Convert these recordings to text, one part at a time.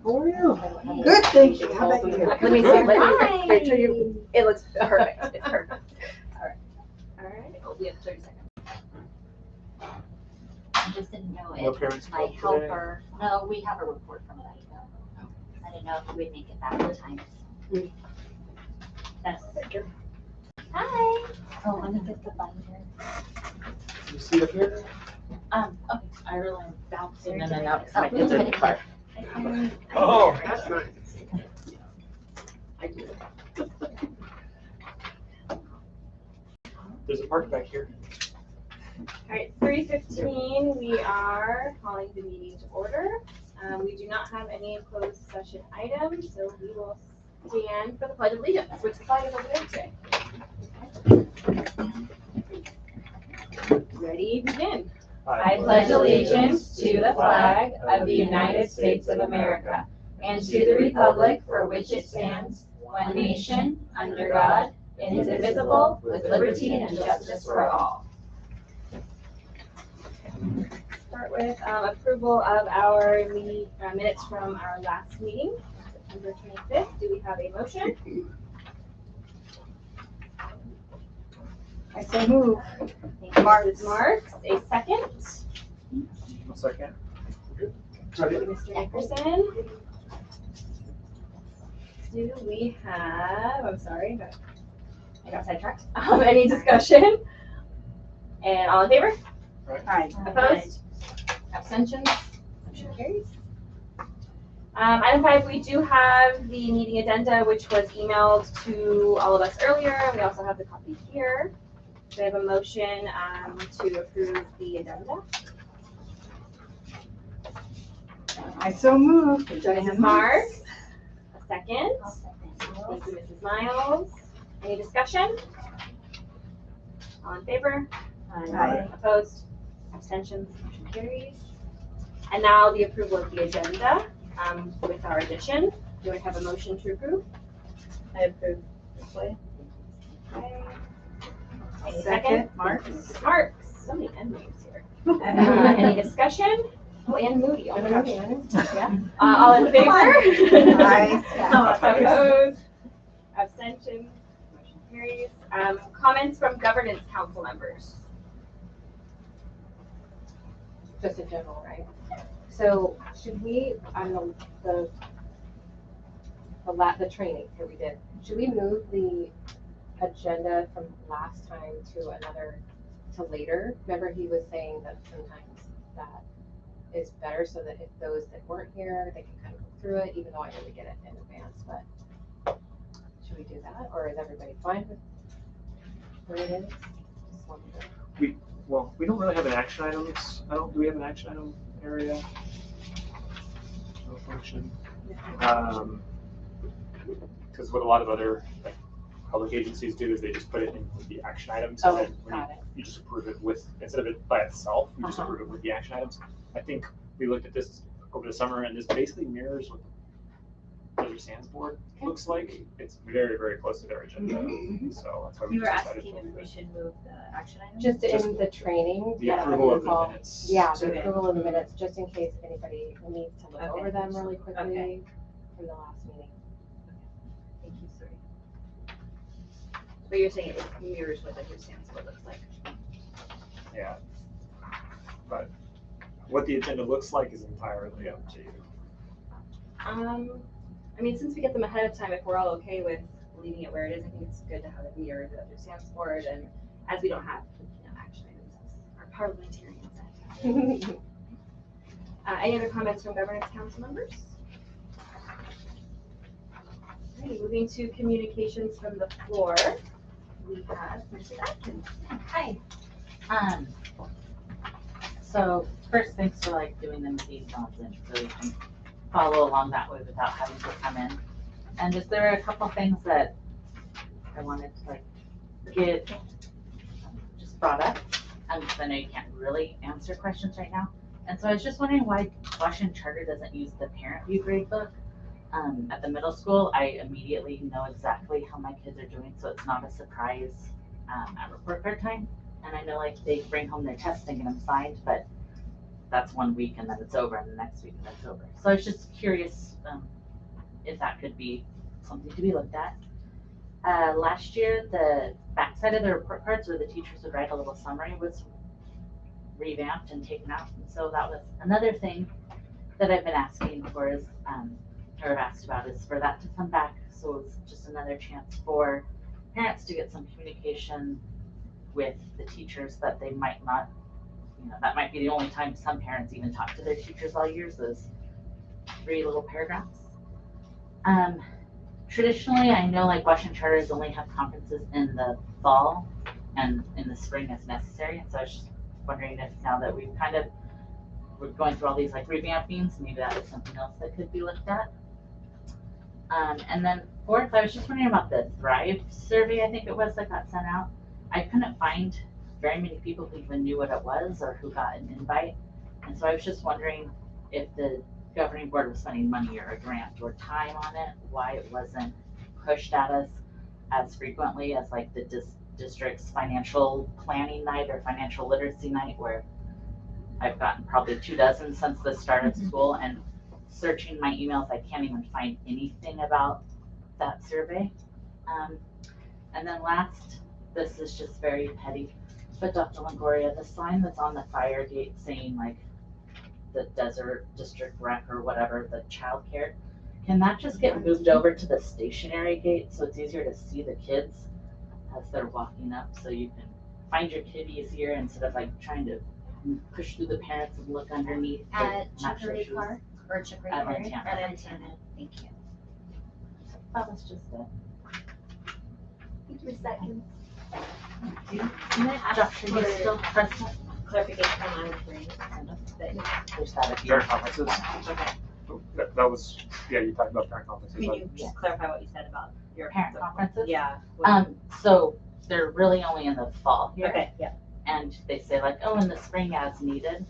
How are you? Good, thank you. How about you? Let me see. Hi. Wait till you. It looks perfect. It's perfect. All right. Oh, we have 30 seconds. I just didn't know No if parents my club today? helper, no, we have a report from it. I didn't know if we'd make it back in time. That's Hi. Oh, let me get the binder. You see up here? Okay, I realize bouncing in and out. My Oh, kids are in the car. Oh, that's nice. There's a park back here. All right, 3:15, we are calling the meeting to order. We do not have any closed session items, so we will stand for the Pledge of Allegiance, which the flag is over there today. Ready, begin. I pledge allegiance to the flag of the United States of America and to the republic for which it stands, one nation, under God, indivisible, with liberty and justice for all. Start with approval of our minutes from our last meeting, September 25th. Do we have a motion? I so move. Thank you, Mrs. Marks. A second. A second. Thank you, Mr. Nickerson. Do we have, I'm sorry, but I got sidetracked. Any discussion? And all in favor? Aye. Opposed? Abstentions? Motion carries. Item 5, we do have the meeting agenda, which was emailed to all of us earlier. We also have the copy here. Do I have a motion to approve the agenda? I so move. Mrs. Marks, a second. Thank you, Mrs. Miles. Any discussion? All in favor? Aye. Opposed? Abstentions? Motion carries. And now the approval of the agenda with our addition. Do I have a motion to approve? I approve this way. Okay. Any Second, Mark. Mrs. Marks, so many N names here. Any discussion? Oh, Ann Moody, oh my gosh. Yeah. All in favor? Aye. Opposed? Abstentions? Motion carries. Comments from governance council members? Just in general, right? So should we, on the training that we did, should we move the agenda from last time to later? Remember he was saying that sometimes that is better so that if those that weren't here, they can kind of go through it, even though I didn't get it in advance, but should we do that, or is everybody fine with what it is? Just wanted to- Well, we don't really have an action items. Do we have an action item area? No function. Because what a lot of other public agencies do is they just put it in the action items. Oh, And then when got it. you just approve it with, instead of it by itself, you just approve it with the action items. I think we looked at this over the summer and this basically mirrors what the Desert Sands Board looks like. It's very, very close to their agenda. So that's why we You were just decided asking to if move we it. should move the action item? Just in the training. The that approval of the involved- minutes. Yeah, the Okay. approval of the minutes, just in case anybody needs to look Okay. over them really quickly Okay. from the last meeting. Thank you, sorry. But you're saying it mirrors what the Desert Sands Board looks like. Yeah. But what the agenda looks like is entirely up to you. I mean, since we get them ahead of time, if we're all okay with leaving it where it is, I think it's good to have it mirror the Desert Sands Board, and as we don't have, action items, our parliamentarians. Any other comments from governance council members? Alrighty, moving to communications from the floor. We have Mrs. Atkins. Hi. So first, thanks for doing them these nonsense so we can follow along that way without having to come in. And just there are a couple things that I wanted to get just brought up. Because I know you can't really answer questions right now. And so I was just wondering why Washington Charter doesn't use the parent view grade book. At the middle school, I immediately know exactly how my kids are doing, so it's not a surprise at report card time. And I know they bring home their tests and get them signed, but that's 1 week and then it's over, and the next week and it's over. So I was just curious if that could be something to be looked at. Last year, the backside of the report cards where the teachers would write a little summary was revamped and taken out. And so that was another thing that I've been asking for is, or have asked about, is for that to come back. So it's just another chance for parents to get some communication with the teachers that they might not, that might be the only time some parents even talk to their teachers all year, so those 3 little paragraphs. Traditionally, I know like Washington charters only have conferences in the fall and in the spring as necessary. And so I was just wondering if now that we're going through all these like revampings, maybe that is something else that could be looked at. And then 4th, I was just wondering about the Thrive survey, I think it was, that got sent out. I couldn't find very many people who even knew what it was or who got an invite. And so I was just wondering if the governing board was spending money or a grant or time on it, why it wasn't pushed at us as frequently as like the district's financial planning night or financial literacy night, where I've gotten probably 24 since the start of school, and searching my emails, I can't even find anything about that survey. And then last, this is just very petty, but Dr. Longoria, the sign that's on the fire gate saying like the Desert District Rec or whatever, the childcare, can that just get moved over to the stationary gate so it's easier to see the kids as they're walking up, so you can find your kid easier instead of like trying to push through the parents and look underneath. At Chicory Park or Chicory At Park? Montana. At Montana. Thank you. That was just it. Thank you, second. Josh, are you still present? Clarification on my brain. There's that if you. Parent conferences. Okay. That was, yeah, you talked about parent conferences. Can you just clarify what you said about your Parent conferences? Yeah. So they're really only in the fall here. Okay, yeah. And they say like, oh, in the spring as needed.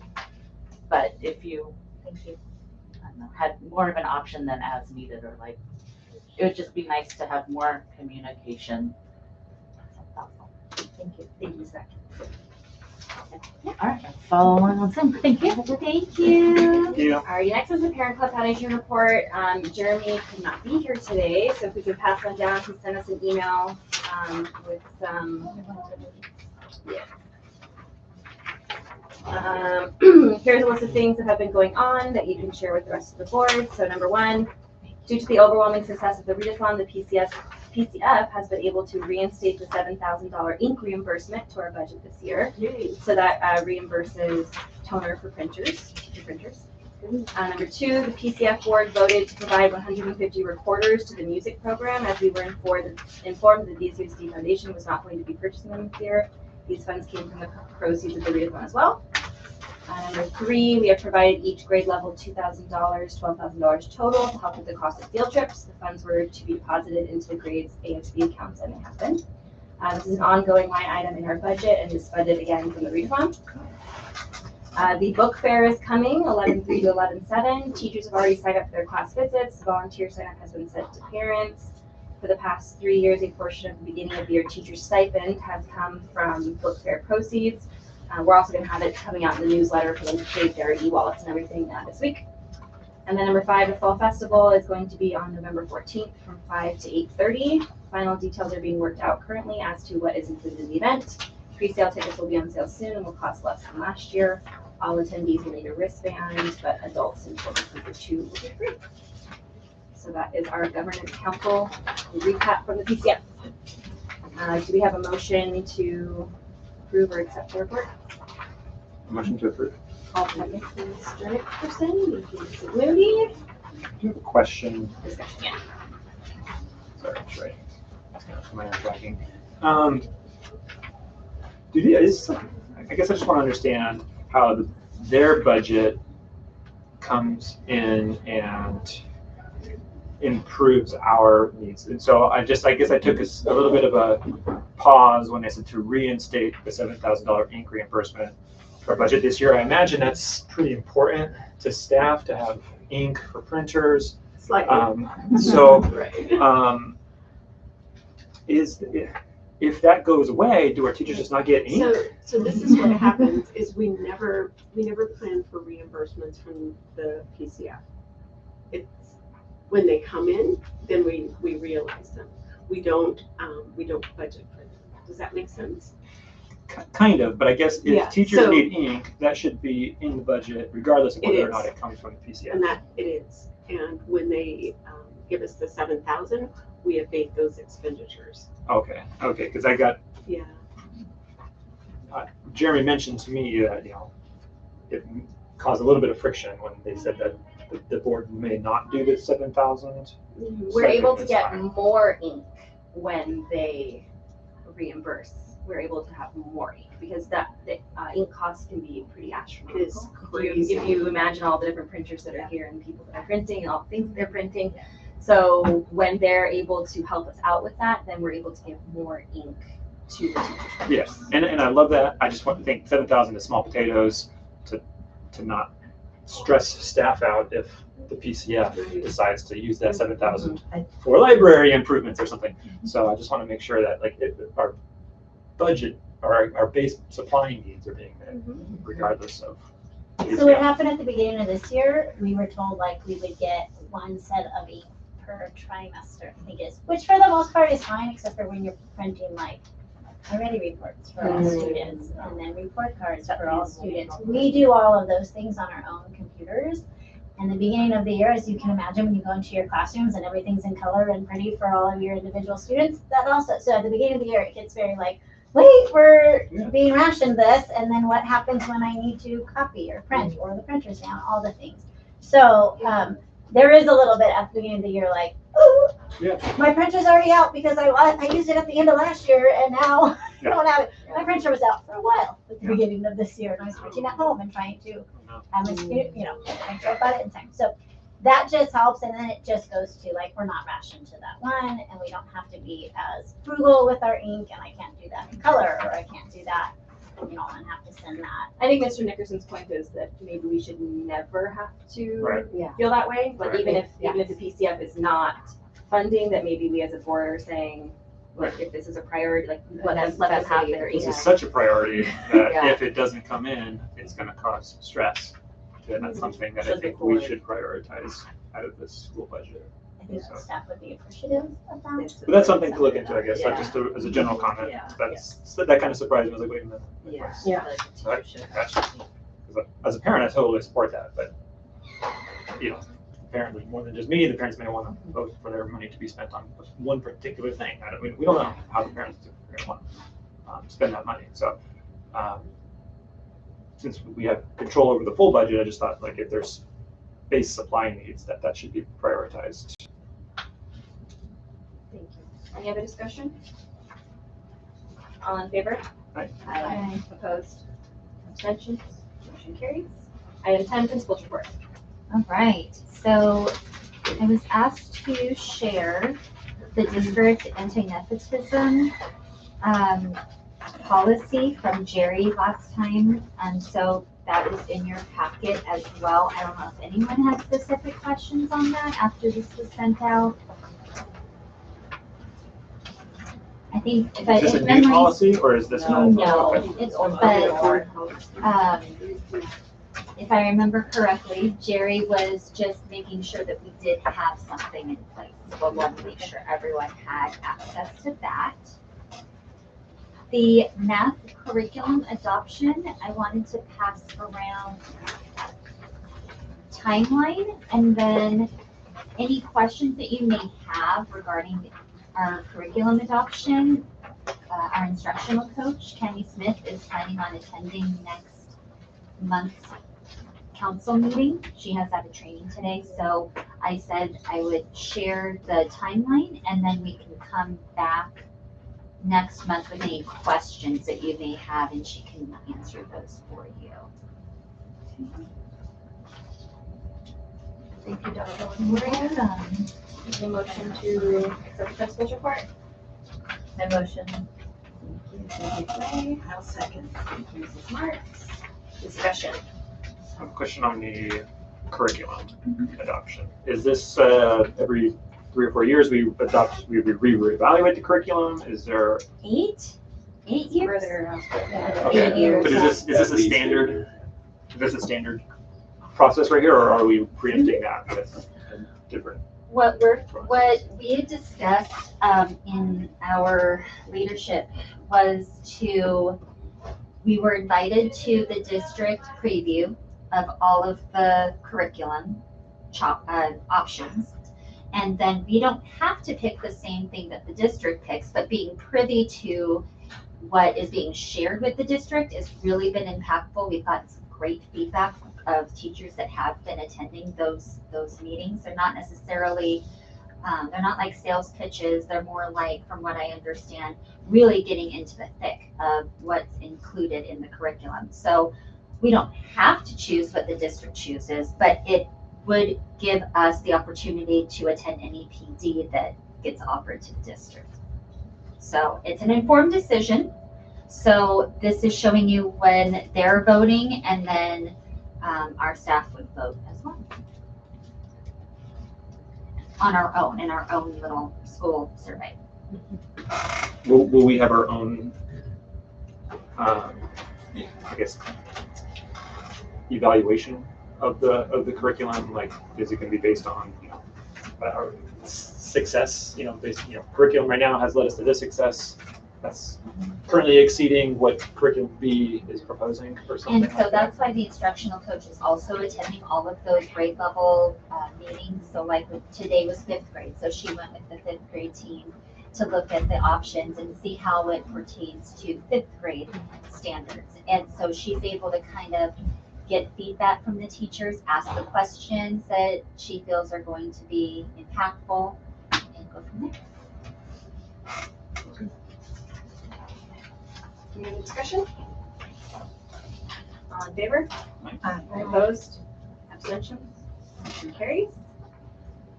But if you, Thank you. I don't know, had more of an option than as needed, or like, it would just be nice to have more communication. Thank you. Thank you, Zach. All right, follow along on Zoom. Thank you. Thank you. Thank you. All right, next is the Parent Club Foundation report. Jeremy could not be here today, so if we could pass one down, he sent us an email with some. Here's a list of things that have been going on that you can share with the rest of the board. So number 1, due to the overwhelming success of the readathon, the PCF has been able to reinstate the $7,000 ink reimbursement to our budget this year. So that reimburses toner for printers. Number 2, the PCF board voted to provide 150 recorders to the music program, as we were informed that the DCSD Foundation was not going to be purchasing them this year. These funds came from the proceeds of the readathon as well. Number 3, we have provided each grade level $2,000, $12,000 total to help with the cost of field trips. The funds were to be deposited into the grades AFB accounts, and they have been. This is an ongoing line item in our budget and is funded again from the readathon. The book fair is coming, 11/3 to 11/7. Teachers have already signed up for their class visits. Volunteer sign up has been sent to parents. For the past 3 years, a portion of the beginning of the year teacher stipend has come from book fair proceeds. We're also going to have it coming out in the newsletter for them to save their e-wallets and everything this week. And then number 5, the Fall Festival is going to be on November 14th from 5 to 8:30. Final details are being worked out currently as to what is included in the event. Pre-sale tickets will be on sale soon and will cost less than last year. All attendees will need a wristband, but adults and children under 2 will be free. So that is our governance council recap from the PCF. Do we have a motion to approve or accept the report? Motion to approve. All seconds, Mr. Nickerson, Mrs. Moody. Do you have a question? Discussion, yeah. Sorry, that's right. My hand's lagging. I guess I just want to understand how their budget comes in and improves our needs. And so I guess I took a little bit of a pause when I said to reinstate the $7,000 ink reimbursement for our budget this year. I imagine that's pretty important to staff to have ink for printers. Is if that goes away, do our teachers just not get ink? So this is what happens, is we never plan for reimbursements from the PCF. It's, when they come in, then we realize them. We don't budget for them. Does that make sense? Kind of, but I guess if Yeah, teachers so- need ink, that should be in the budget regardless of It whether or is. not it comes from the PCF. And that it is. And when they give us the 7,000, we abate those expenditures. Okay, because I got, Yeah. Jeremy mentioned to me that, it caused a little bit of friction when they said that the board may not do the 7,000. We're able to It's get fine. more ink when they reimburse. We're able to have more ink because the ink costs can be pretty It is astronomical. crazy. If you imagine all the different printers that are here and people that are printing and all the things they're printing. So when they're able to help us out with that, then we're able to give more ink to the teachers. Yes, and I love that. I just want to think 7,000 is small potatoes to not stress staff out if the PCF decides to use that 7,000 for library improvements or something. So I just want to make sure that our budget or our base supplying needs are being met regardless of. So what happened at the beginning of this year, we were told like we would get one set of ink per trimester, I think it is, which for the most part is fine, except for when you're printing like already reports for all students and then report cards for all students. We do all of those things on our own computers. And the beginning of the year, as you can imagine, when you go into your classrooms and everything's in color and pretty for all of your individual students, that also, so at the beginning of the year, it gets very like, wait, we're being rationed this, and then what happens when I need to copy or print, or the printer's down, all the things. So there is a little bit at the beginning of the year like, ooh, my printer's already out because I used it at the end of last year, and now I don't have it. My printer was out for a while at the beginning of this year, and I was printing at home and trying to have my student, make sure I got it in time. So that just helps, and then it just goes to like, we're not rationed to that one, and we don't have to be as frugal with our ink, and I can't do that in color, or I can't do that, and have to send that. I think Mr. Nickerson's point is that maybe we should never have to Right. feel that way, but Right. even if the PCF is not funding, that maybe we as a board are saying, like, if this is a priority, like let them have their This ink. is such a priority that Yeah. if it doesn't come in, it's going to cause stress. And that's something that I think we should prioritize out of this school budget. I think the staff would be appreciative of that. But that's something to look into, I guess, not just as a general comment. Yeah. That kind of surprised me. I was like, wait a minute. Yeah. So as a parent, I totally support that, but apparently more than just me, the parents may want to vote for their money to be spent on one particular thing. We don't know how the parents are going to want to spend that money. So since we have control over the full budget, I just thought like if there's base supply needs, that should be prioritized. Thank you. Any other discussion? All in favor? Aye. Opposed? Abstentions? Motion carries. Item 10, principal's report. All right, so I was asked to share the district anti-nepotism policy from Jerry last time, and so that was in your packet as well. I don't know if anyone had specific questions on that after this was sent out. I think if I, Is this if a new memory, policy or is this an old? no, Okay. it's, but, if I remember correctly, Jerry was just making sure that we did have something in place. So we wanted to make sure everyone had access to that. The math curriculum adoption, I wanted to pass around timeline and then any questions that you may have regarding our curriculum adoption. Our instructional coach, Kenny Smith, is planning on attending next month's council meeting. She has had a training today, so I said I would share the timeline and then we can come back next month with any questions that you may have and she can answer those for you. Thank you, Dr. You're welcome. A motion to accept the principal's report. My motion. I'll second. Thank you, Mrs. Marks. Discussion. I have a question on the curriculum adoption. Is this every 3 or 4 years, we reevaluate the curriculum? Is there, 8 years? Further, okay, 8 years. but is this a standard, process right here, or are we preempting that with a different? What we had discussed in our leadership was we were invited to the district preview of all of the curriculum options. And then we don't have to pick the same thing that the district picks, but being privy to what is being shared with the district has really been impactful. We've gotten some great feedback of teachers that have been attending those meetings. They're not necessarily, they're not like sales pitches. They're more like, from what I understand, really getting into the thick of what's included in the curriculum. So we don't have to choose what the district chooses, but it would give us the opportunity to attend any PD that gets offered to the district. So it's an informed decision. So this is showing you when they're voting, and then our staff would vote as well. On our own, in our own little school survey. Will we have our own, I guess, evaluation of the curriculum? Like, is it going to be based on, our success? Curriculum right now has led us to this success. That's currently exceeding what curriculum B is proposing, or something. And so that's why the instructional coach is also attending all of those grade level meetings. So like today was 5th grade, so she went with the 5th grade team to look at the options and see how it pertains to 5th grade standards. And so she's able to kind of get feedback from the teachers, ask the questions that she feels are going to be impactful, and go from there. Any other discussion? All in favor? Aye. Opposed? Abstentions? Motion carries.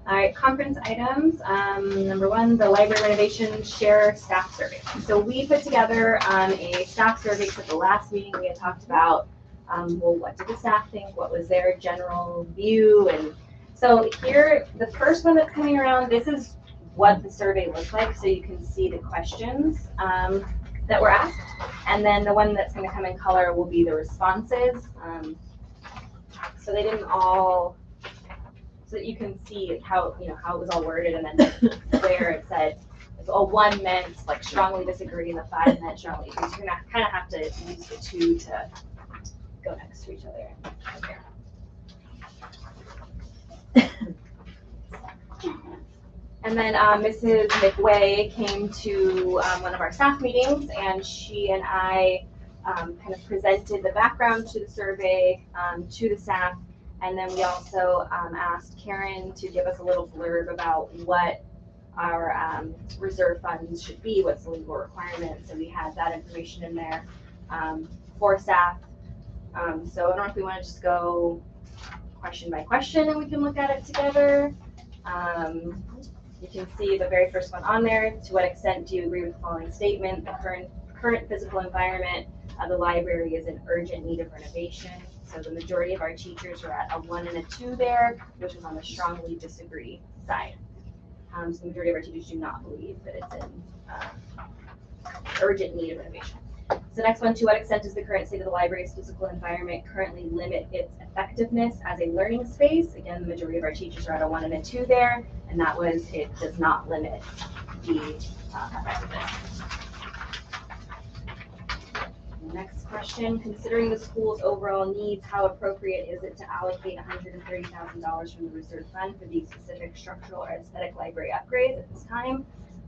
All right, conference items. Number 1, the library renovation share staff survey. So we put together a staff survey for the last meeting. We had talked about, well, what did the staff think? What was their general view? And so here, the first one that's coming around, this is what the survey looked like. So you can see the questions that were asked. And then the one that's going to come in color will be the responses. So they didn't all, so that you can see how it was all worded, and then where it said, well, 1 meant like strongly disagree, and the 5 meant strongly agree. So you're gonna kind of have to use the 2 to go next to each other. And then Mrs. McWay came to one of our staff meetings, and she and I kind of presented the background to the survey to the staff. And then we also asked Karen to give us a little blurb about what our reserve funds should be, what's the legal requirements. So we had that information in there for staff. So I don't know if we want to just go question by question and we can look at it together. You can see the very first one on there. To what extent do you agree with the following statement? The current physical environment of the library is in urgent need of renovation. So the majority of our teachers are at a 1 and a 2 there, which is on the strongly disagree side. So the majority of our teachers do not believe that it's in urgent need of renovation. So next one, to what extent does the current state of the library's physical environment currently limit its effectiveness as a learning space? Again, the majority of our teachers are at a 1 and a 2 there, and that was, it does not limit the effectiveness. Next question, considering the school's overall needs, how appropriate is it to allocate $130,000 from the reserve fund for these specific structural or aesthetic library upgrades at this time?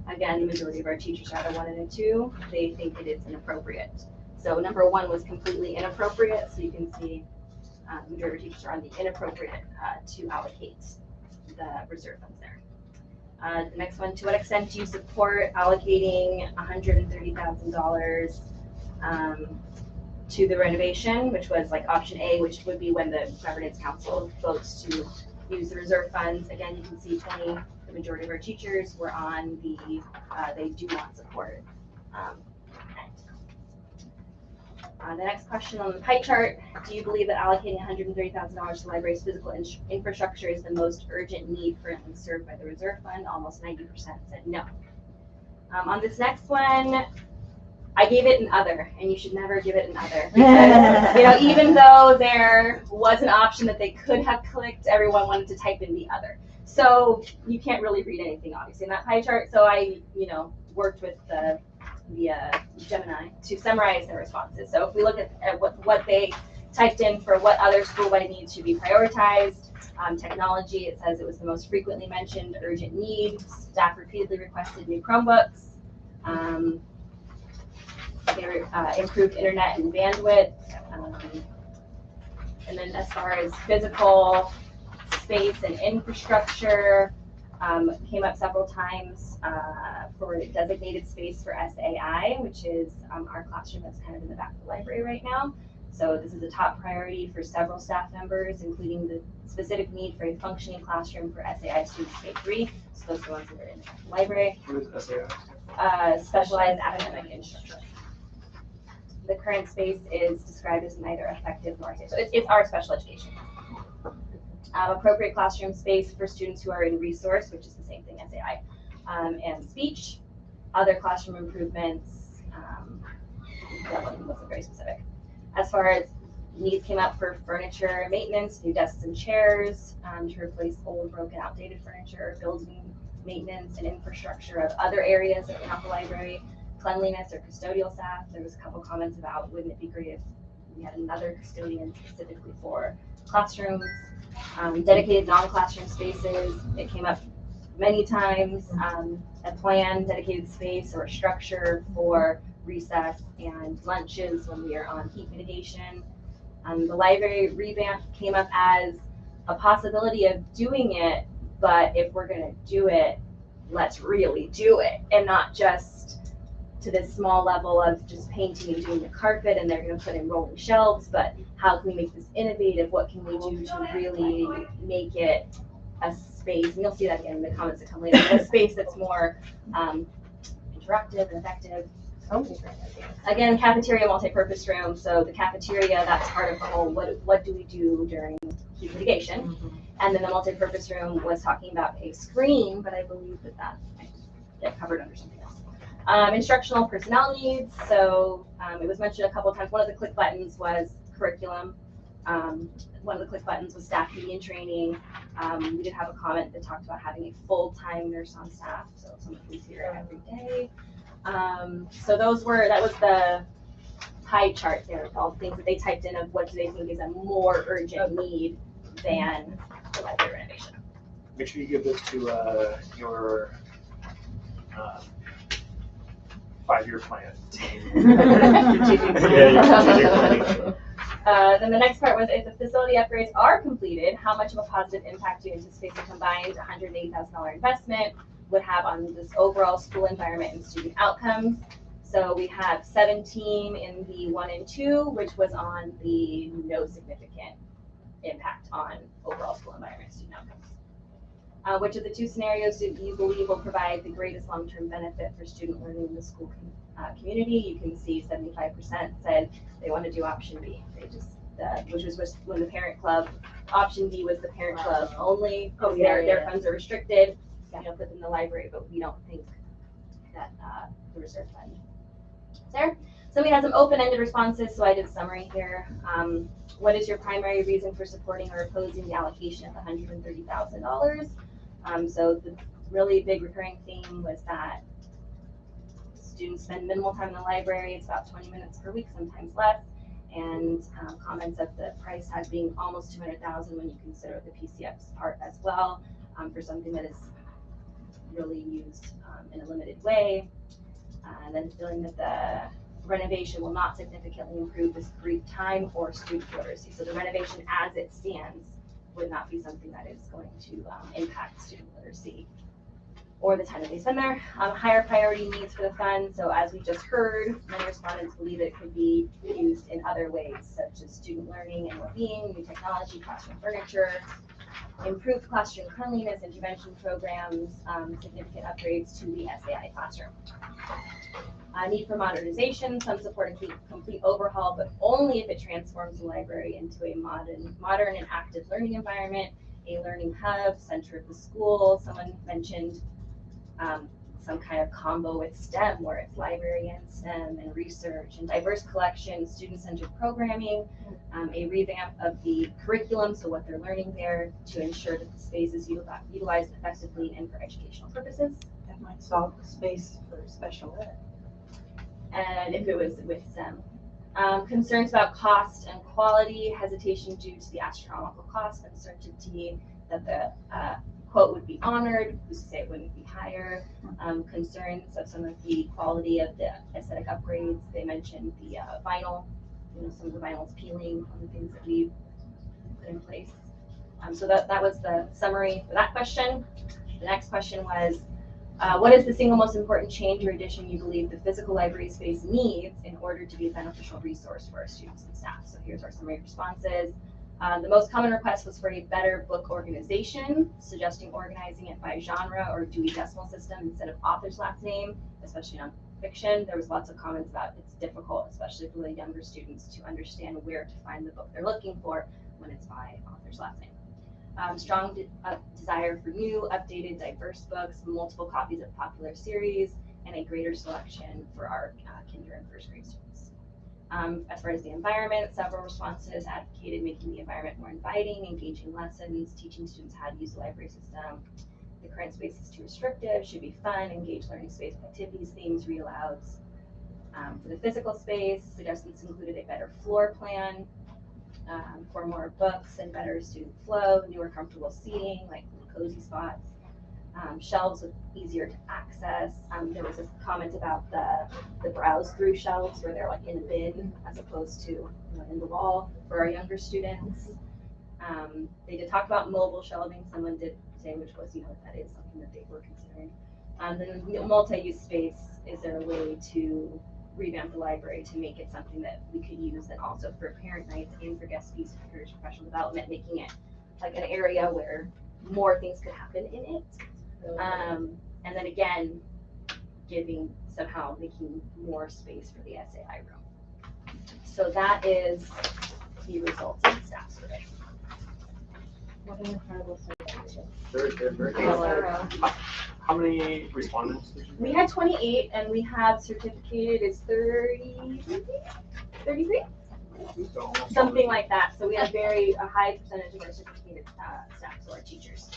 Again, the majority of our teachers are at a 1 and a 2. They think it is inappropriate. So number 1 was completely inappropriate. So you can see the majority of teachers are on the inappropriate to allocate the reserve funds there. The next one, to what extent do you support allocating $130,000 to the renovation, which was like option A, which would be when the governance council votes to use the reserve funds. Again, you can see the majority of our teachers were on the, they do not support. The next question on the pie chart, do you believe that allocating $130,000 to the library's physical infrastructure is the most urgent need currently served by the reserve fund? Almost 90% said no. On this next one, I gave it an other, and you should never give it an other. Because, even though there was an option that they could have clicked, everyone wanted to type in the other. So you can't really read anything, obviously, in that pie chart. So I, worked with the Gemini to summarize their responses. So if we look at what they typed in for what other school-wide needs should be prioritized, technology, it says it was the most frequently mentioned urgent need. Staff repeatedly requested new Chromebooks. Improved internet and bandwidth. And then as far as physical space and infrastructure, came up several times for designated space for SAI, which is our classroom that's kind of in the back of the library right now. So this is a top priority for several staff members, including the specific need for a functioning classroom for SAI students K-3. So those are the ones that are in the back of the library. What is SAI? Specialized academic instruction. The current space is described as neither effective nor safe. So it's our special education. Appropriate classroom space for students who are in resource, which is the same thing as SAI, and speech. Other classroom improvements, that one wasn't very specific. As far as needs came up for furniture maintenance, new desks and chairs, to replace old, broken, outdated furniture, building maintenance and infrastructure of other areas in the library, cleanliness or custodial staff. There was a couple comments about wouldn't it be great if we had another custodian specifically for classrooms, dedicated non-classroom spaces. It came up many times, a planned dedicated space or a structure for recess and lunches when we are on heat mitigation. The library revamp came up as a possibility of doing it, but if we're gonna do it, let's really do it and not just to this small level of just painting and doing the carpet and they're going to put in rolling shelves, but how can we make this innovative? What can we do to really make it a space? And you'll see that again in the comments that come later. A space that's more interactive and effective. Again, cafeteria, multi-purpose room. So the cafeteria, that's part of the whole, what do we do during heat mitigation? And then the multi-purpose room was talking about a screen, but I believe that get covered under something else. Instructional personnel needs. So it was mentioned a couple of times. One of the click buttons was curriculum. One of the click buttons was staff union training. We did have a comment that talked about having a full-time nurse on staff, so someone who's here every day. So that was the pie chart there, all the things that they typed in of what do they think is a more urgent need than the library renovation. Make sure you give this to your 5-year plan. Then the next part was, if the facility upgrades are completed, how much of a positive impact do you anticipate the combined $180,000 investment would have on this overall school environment and student outcomes? So we have 17 in the 1 and 2, which was on the no significant impact on overall school environment and student outcomes. Which of the 2 scenarios do you believe will provide the greatest long-term benefit for student learning in the school community? You can see 75% said they want to do option B. They just, which was when the parent club, option B was the parent club only. Their funds are restricted, within the library, but we don't think that the reserve fund is there. So we had some open-ended responses, so I did a summary here. What is your primary reason for supporting or opposing the allocation of $130,000? So the really big recurring theme was that students spend minimal time in the library. It's about 20 minutes per week, sometimes less. And comments of the price tag being almost $200,000 when you consider the PCF's part as well, for something that is really used in a limited way. And then feeling that the renovation will not significantly improve discrete time or student literacy. So the renovation as it stands would not be something that is going to impact student literacy or the time that they spend there. Higher priority needs for the fund. So as we just heard, many respondents believe it could be used in other ways, such as student learning and well-being, new technology, classroom furniture, improved classroom cleanliness, intervention programs, significant upgrades to the SAI classroom. Need for modernization, some support a complete overhaul, but only if it transforms the library into a modern and active learning environment, a learning hub, center of the school. Someone mentioned some kind of combo with STEM, where it's library and STEM and research and diverse collections, student-centered programming, a revamp of the curriculum, so what they're learning there, to ensure that the space is utilized effectively and for educational purposes. That might solve the space for special ed. And if it was with STEM. Concerns about cost and quality, hesitation due to the astronomical cost, uncertainty that the quote would be honored, who's to say it wouldn't be higher, concerns of some of the quality of the aesthetic upgrades. They mentioned the vinyl, some of the vinyl's peeling on the things that we put in place. So that was the summary for that question. The next question was, what is the single most important change or addition you believe the physical library space needs in order to be a beneficial resource for our students and staff? So here's our summary responses. The most common request was for a better book organization, suggesting organizing it by genre or Dewey Decimal System instead of author's last name, especially on fiction. There was lots of comments about it's difficult, especially for the younger students, to understand where to find the book they're looking for when it's by author's last name. Strong desire for new, updated, diverse books, multiple copies of popular series, and a greater selection for our kinder and first grade students. As far as the environment, several responses advocated making the environment more inviting, engaging lessons, teaching students how to use the library system. The current space is too restrictive, should be fun, engage learning space with activities, themes, read-alouds. For the physical space, suggestions included a better floor plan, for more books and better student flow, newer comfortable seating, like cozy spots, shelves with easier to access. There was a comment about the browse through shelves where they're like in a bin as opposed to in the wall for our younger students. They did talk about mobile shelving. Someone did say, which was, that is something that they were considering. Then multi-use space, is there a way to revamp the library to make it something that we could use, and also for parent nights and for guest speakers, professional development, making it like an area where more things could happen in it. And then again, making more space for the SAI room. So that is the results of the staff survey. What an incredible survey. Very good, very good. Thorough. How many respondents did you We get? had 28 and we have certificated is 33? So almost Something like that. So we have a high percentage of our certificated staff, so our teachers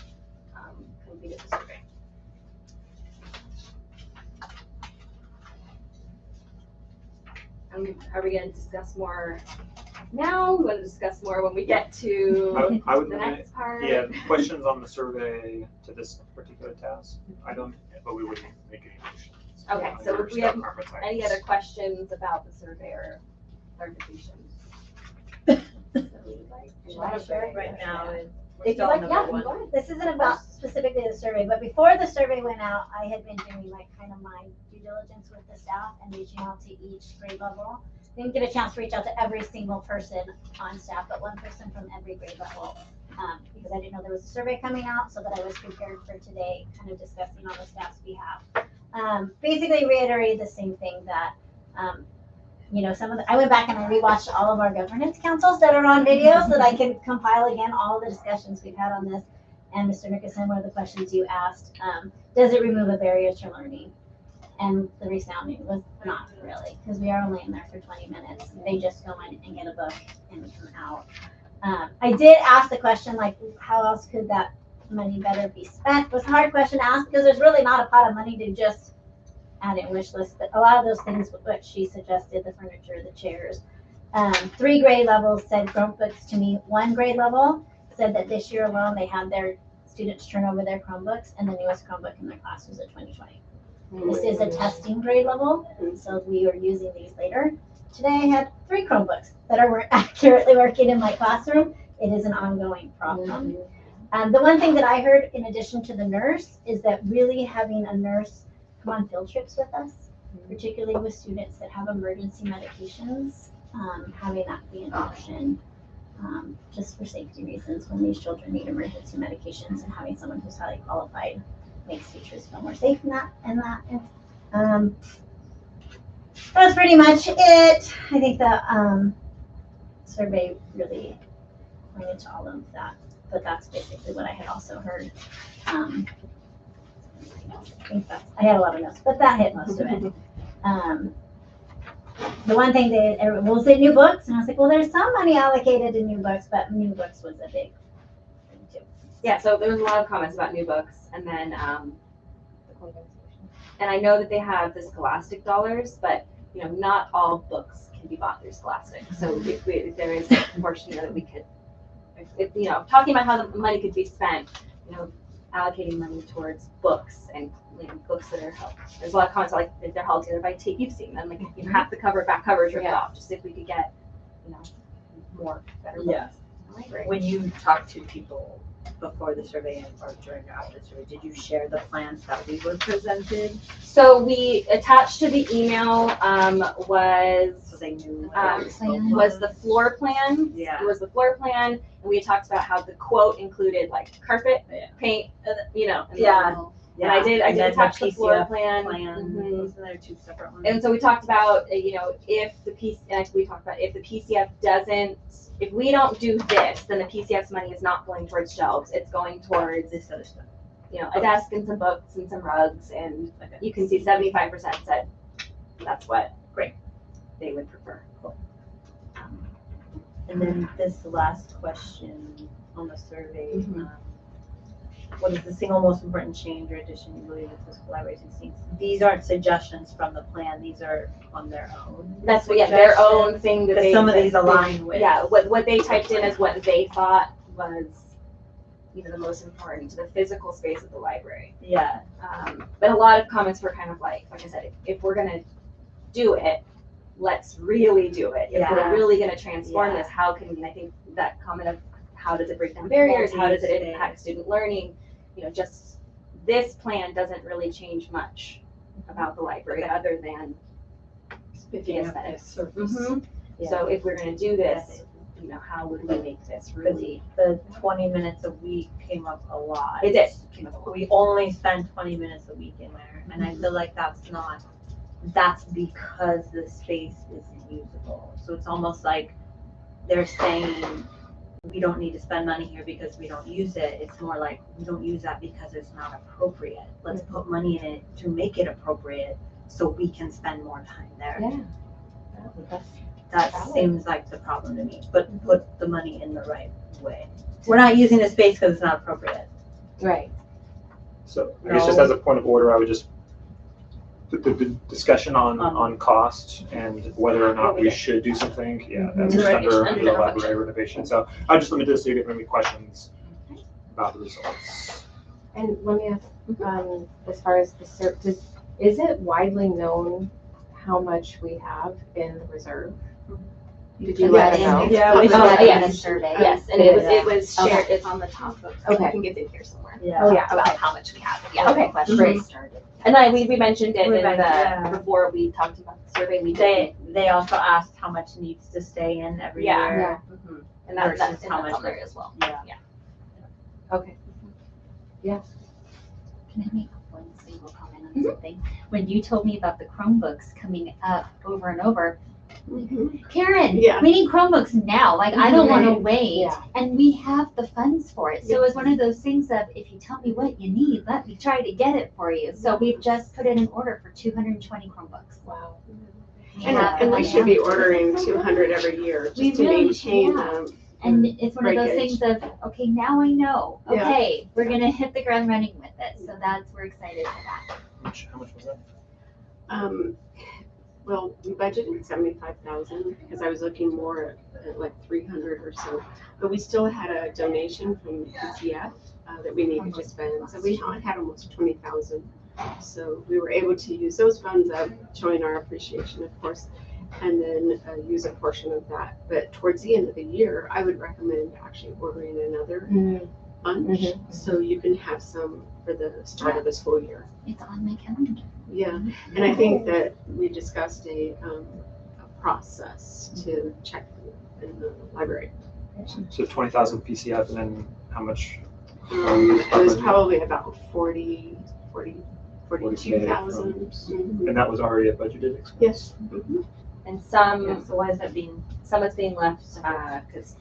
completed the survey. Are we going to discuss more now? We want to discuss more when we get to I would the limit, next part? yeah, questions on the survey to this particular task. But we wouldn't make any motions. Okay, so Under if we have staff conference items. any other questions about the survey or clarifications? Right now, If you like, Yeah, go ahead. This isn't about specifically the survey, but before the survey went out, I had been doing like kind of my due diligence with the staff and reaching out to each grade level. Didn't get a chance to reach out to every single person on staff, but one person from every grade level. Because I didn't know there was a survey coming out, so that I was prepared for today, kind of discussing on the staff's behalf. Basically reiterated the same thing that, I went back and I rewatched all of our governance councils that are on video so that I can compile again all of the discussions we've had on this. And Mr. Nickerson, one of the questions you asked, does it remove a barrier to learning? And the resounding was not really, because we are only in there for 20 minutes. They just go in and get a book and come out. I did ask the question, like, how else could that money better be spent? It was a hard question to ask because there's really not a pot of money to just add in wish list, but a lot of those things, what she suggested, the furniture, the chairs. 3 grade levels said Chromebooks to me. 1 grade level said that this year alone they had their students turn over their Chromebooks, and the newest Chromebook in their class was a 2020. This is a testing grade level, so we are using these later. Today I had 3 Chromebooks that are accurately working in my classroom. It is an ongoing problem. The one thing that I heard in addition to the nurse is that really having a nurse come on field trips with us, particularly with students that have emergency medications, having that be an option, just for safety reasons when these children need emergency medications, and having someone who's highly qualified makes teachers feel more safe in that. that was pretty much it. I think the survey really pointed to all of that, but that's basically what I had also heard. I had a lot of notes, but that hit most of it. The one thing everyone will say new books, and I was like, well, there's some money allocated to new books, but new books was a big thing too. Yeah, so there was a lot of comments about new books, and then, and I know that they have the Scholastic dollars, but, you know, not all books can be bought through Scholastic. So if there is a portion that we could, if, you know, talking about how the money could be spent, you know, allocating money towards books and, you know, books that are held. There's a lot of comments like if they're held together by tape, you've seen them, like, you know, half the cover, back covers ripped off, just if we could get, you know, more, better books. Yeah. in the library. When you talk to people before the survey and or during or after the survey, did you share the plans that we were presented? So we attached to the email was So they knew. was the floor plan. Yeah. It was the floor plan, and we talked about how the quote included like carpet, paint, you know. And Yeah. And I did then attach the floor PCF plan. Plan, Mhm. those are two separate ones. And so we talked about, you know, if the PCF doesn't, if we don't do this, then the PCF's money is not going towards shelves. It's going towards, This other stuff. you know, a desk and some books and some rugs, and you can see 75% said that's what they would prefer. And then this last question on the survey, what is the single most important change or addition you believe the physical library needs? These aren't suggestions from the plan, these are on their own. That's their own thing that Because they. some of these align with. Yeah, what they typed in as what they thought was, you know, the most important to the physical space of the library. Yeah, But a lot of comments were kind of like I said, if we're gonna do it, let's really do it. If Yeah. we're really gonna transform Yeah. this, how can, and I think that comment of how does it break down barriers, how does it Quality impact student learning, you know, just this plan doesn't really change much about the library Okay. other than Picking up aesthetic. that surface. So if we're gonna do this, you know, how would we make this really? the 20 minutes a week came up a lot. It did. Came up a lot. We only spend 20 minutes a week in there, and I feel like that's because the space isn't usable. So it's almost like they're saying, we don't need to spend money here because we don't use it. It's more like, we don't use that because it's not appropriate. Let's put money in it to make it appropriate so we can spend more time there. Yeah. That seems like the problem to me, but put the money in the right way. We're not using the space because it's not appropriate. Right. So I guess just as a point of order, I would just, the discussion on cost and whether or not we should do something, that's just under the library renovation. So I just limit this to get any questions about the results. And let me ask, as far as is it widely known how much we have in reserve? Did you let us know? Yeah, we Oh, got it in yes. the survey. Yes, and it was shared, it's on the top of, Okay. I think it's in here somewhere. Yeah. Oh, yeah, About okay. how much we have, yeah. Okay, Great. And we mentioned it in Yeah. before we talked about the survey, we They did. they also asked how much needs to stay in every Yeah. year. Mhm. And that's Versus and how that's much on there as well. Yeah. Okay. Can I make one single comment on something? When you told me about the Chromebooks coming up over and over, Karen, Yeah. we need Chromebooks now. Like, I don't want to Right. wait. Yeah. And we have the funds for it. So it's one of those things of, if you tell me what you need, let me try to get it for you. So we've just put in an order for 220 Chromebooks. Wow. We And, have and them we right should now. be ordering 200 every year We just to really maintain should. them. And it's one of those breakage. things of, okay, now I know. Yeah. Okay, we're gonna hit the ground running with it. So we're excited for that. How much was that? Well, we budgeted 75,000 because I was looking more at like 300 or so. But we still had a donation from PCF that we needed to spend. So we had almost 20,000. So we were able to use those funds up, showing our appreciation, of course, and then use a portion of that. But towards the end of the year, I would recommend actually ordering another bunch so you can have some for the start of the school year. It's on my calendar. Yeah, and I think that we discussed a process to check in the library. So 20,000 PCF, and then how much? It was probably about 40 42,000. And that was already a budgeted expense? Yes. Mhm. And some, Yeah, so why is that being, some it's being left, cause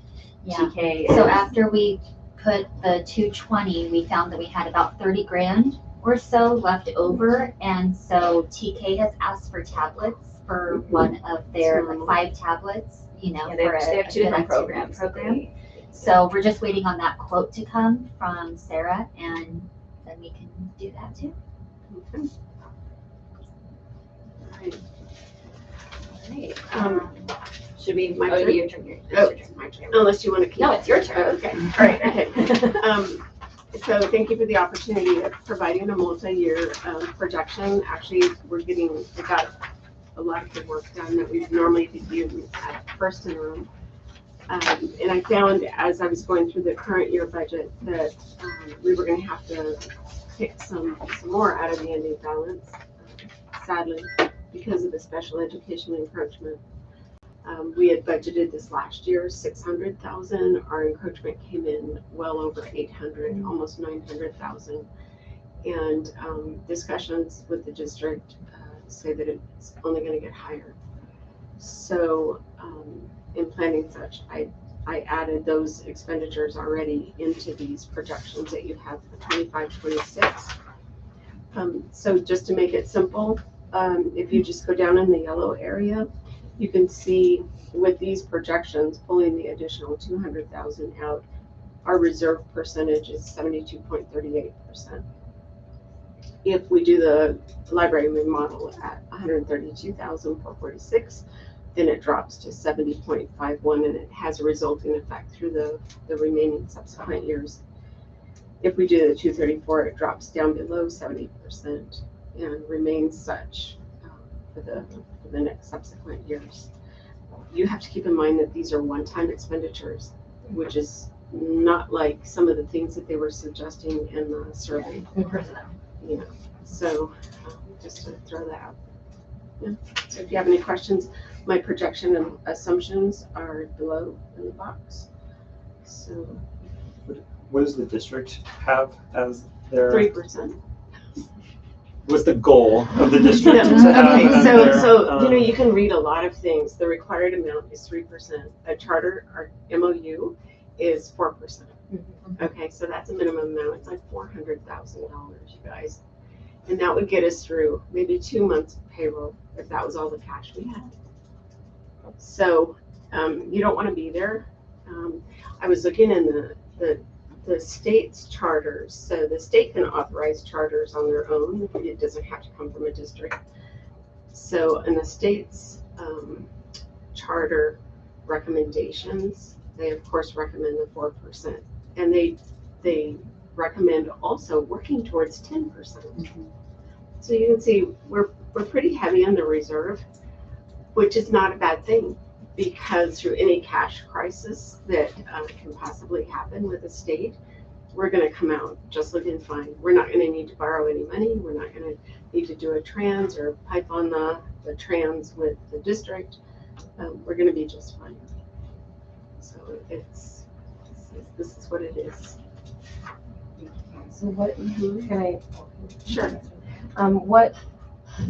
Yeah. TK. So is- after we put the 220, we found that we had about 30 grand or so left over. And so TK has asked for tablets for one of their, like 5 tablets, you know, Yeah, for they have a 2 good different activity programs. program. So we're just waiting on that quote to come from Sarah, and then we can do that too. Okay. Right. Should be my Oh, turn? your turn, your Oh, turn. it's my turn. Unless you want to keep. No, it's your turn. Okay, all right, okay. So thank you for the opportunity of providing a multi-year projection. Actually, we got a lot of good work done that we normally do at first interim. And I found as I was going through the current year budget that we were gonna have to pick some more out of the ending balance, sadly, because of the special education encroachment. We had budgeted this last year, 600,000. Our encroachment came in well over 800, almost 900,000. And discussions with the district say that it's only going to get higher. So in planning such, I added those expenditures already into these projections that you have for 25, 26. So just to make it simple, if you just go down in the yellow area, you can see with these projections, pulling the additional 200,000 out, our reserve percentage is 72.38%. If we do the library remodel at 132,446, then it drops to 70.51, and it has a resulting effect through the remaining subsequent years. If we do the 234, it drops down below 70% and remains such for the next subsequent years. You have to keep in mind that these are one-time expenditures, which is not like some of the things that they were suggesting in the survey. You know, so just to throw that out. Yeah. So if you have any questions, my projection and assumptions are below in the box. So What does the district have as their, 3%. what's the goal of the district No, to have okay, as so their, you can read a lot of things. The required amount is 3%. A charter or MOU is 4%. Okay, so that's a minimum amount. It's like $400,000, you guys, and that would get us through maybe 2 months of payroll if that was all the cash we had. So you don't want to be there. I was looking in the state's charters. So the state can authorize charters on their own. It doesn't have to come from a district. So in the state's charter recommendations, they of course recommend the 4%, and they recommend also working towards 10%. So you can see we're pretty heavy on the reserve, which is not a bad thing, because through any cash crisis that can possibly happen with the state, we're going to come out just looking fine. We're not going to need to borrow any money. We're not going to need to do a trans or pipe on the trans with the district. We're going to be just fine. So this is what it is. So what, can I? Sure. What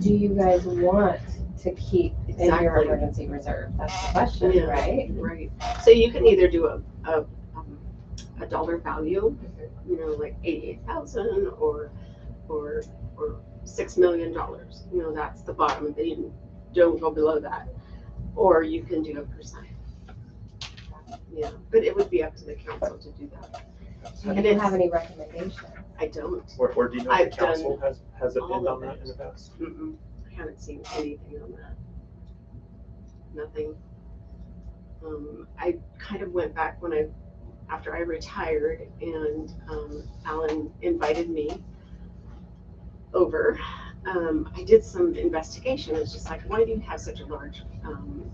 do you guys want to keep in your Exactly. emergency reserve? That's the question, Yeah. right? Right. So you can either do a dollar value, like 88,000 or $6 million. That's the bottom. You don't go below that. Or you can do a percent. Yeah, but it would be up to the council to do that. Do you have any recommendations? I don't. or do you know if I've the council has all opined on of that it. in the past? I haven't seen anything on that. Nothing. I kind of went back after I retired, and Alan invited me over. I did some investigation. It's just like, why do you have such a large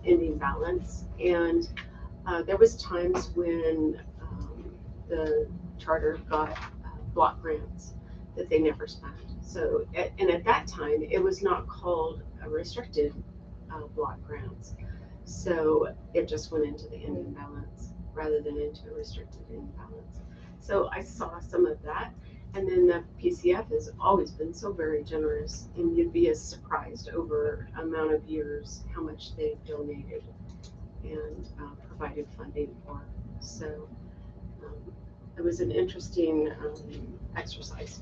ending balance? And there was times when the charter got block grants that they never spent. So, and at that time, it was not called a restricted block grants. So it just went into the ending balance rather than into a restricted ending balance. So I saw some of that, And then the PCF has always been so very generous, and you'd be as surprised over amount of years how much they've donated and provided funding for. So it was an interesting exercise.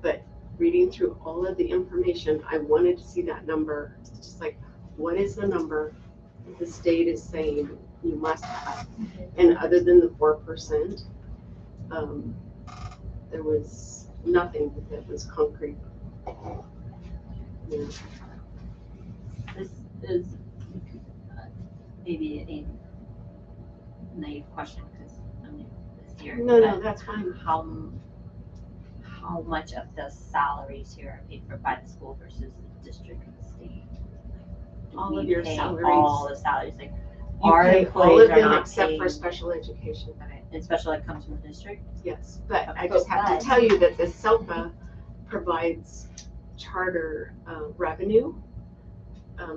But reading through all of the information, I wanted to see that number. It's just like, what is the number that the state is saying you must have? And other than the 4%, there was nothing that was concrete. Yeah. This is maybe a naive question because I'm new this year. No, that's fine. How much of the salaries here are paid for by the school versus the district and the state? Do All we of your pay salaries. all the salaries, like You our pay all employees of are them not except paid. for special education. Okay, and special ed comes from the district? Yes, but I Okay. just have to tell you that the SELPA provides charter revenue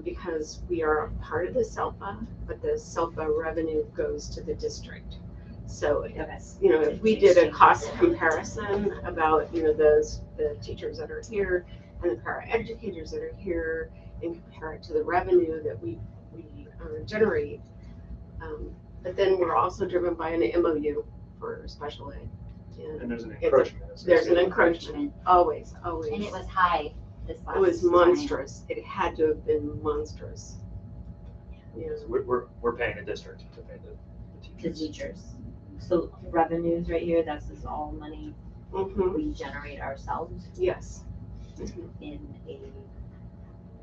because we are a part of the SELPA, but the SELPA revenue goes to the district. So it's, if we did a cost comparison about, the teachers that are here and the paraeducators that are here and compare it to the revenue that we generate. But then we're also driven by an MOU for special ed. And there's an encroachment. There's an encroachment, always. And it was high this last It was time. monstrous. It had to have been monstrous. Yeah. So we're paying a district to pay the The teachers. teachers. So revenues right here, this is all money Mm-hmm. we generate ourselves Yes. in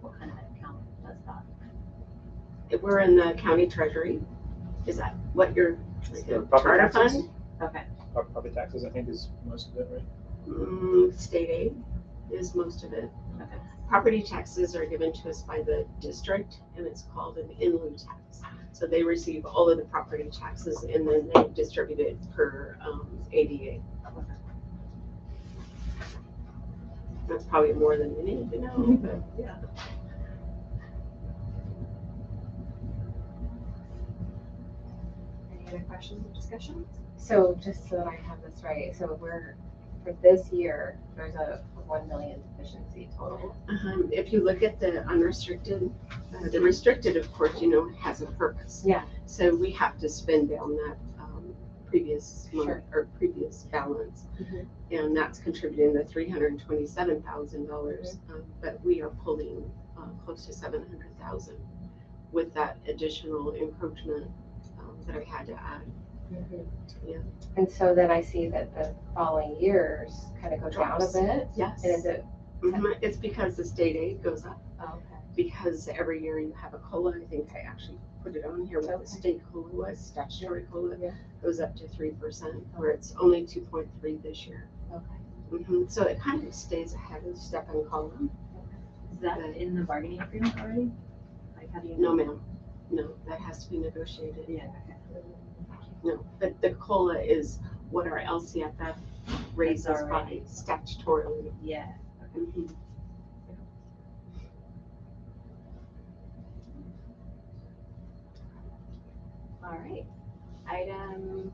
what kind of an account does that? We're in the county treasury. Is that what you're, like The a property charter taxes? fund? Okay. Property taxes, I think, is most of it, right? State aid is most of it. Okay. Property taxes are given to us by the district, and it's called an in lieu tax. So they receive all of the property taxes, and then they distribute it per ADA. That's probably more than you need to know, but yeah. Any other questions or discussion? So just so that I have this right, so for this year, there's a 1 million deficiency total. If you look at the unrestricted, the restricted, of course, has a purpose. Yeah. So we have to spend down that previous month Sure. or previous balance. Mhm. And that's contributing the $327,000. But we are pulling close to 700,000 with that additional encroachment that I had to add. Yeah. And so then I see that the following years kind of go down a Drops. bit. Yes. And is it, It's because the state aid goes up. oh, okay. Because every year you have a COLA. I think I actually put it on here what the state COLA was, statutory COLA Yeah. goes up to 3%, where it's only 2.3 this year. Okay. So it kind of stays ahead of step and column. Is that in the bargaining agreement already? Like, how do you No, know? ma'am. No, that has to be negotiated. Yeah, okay. No, but the COLA is what our LCFF raises by already- statutorily. Yeah. Mhm. All right. Item,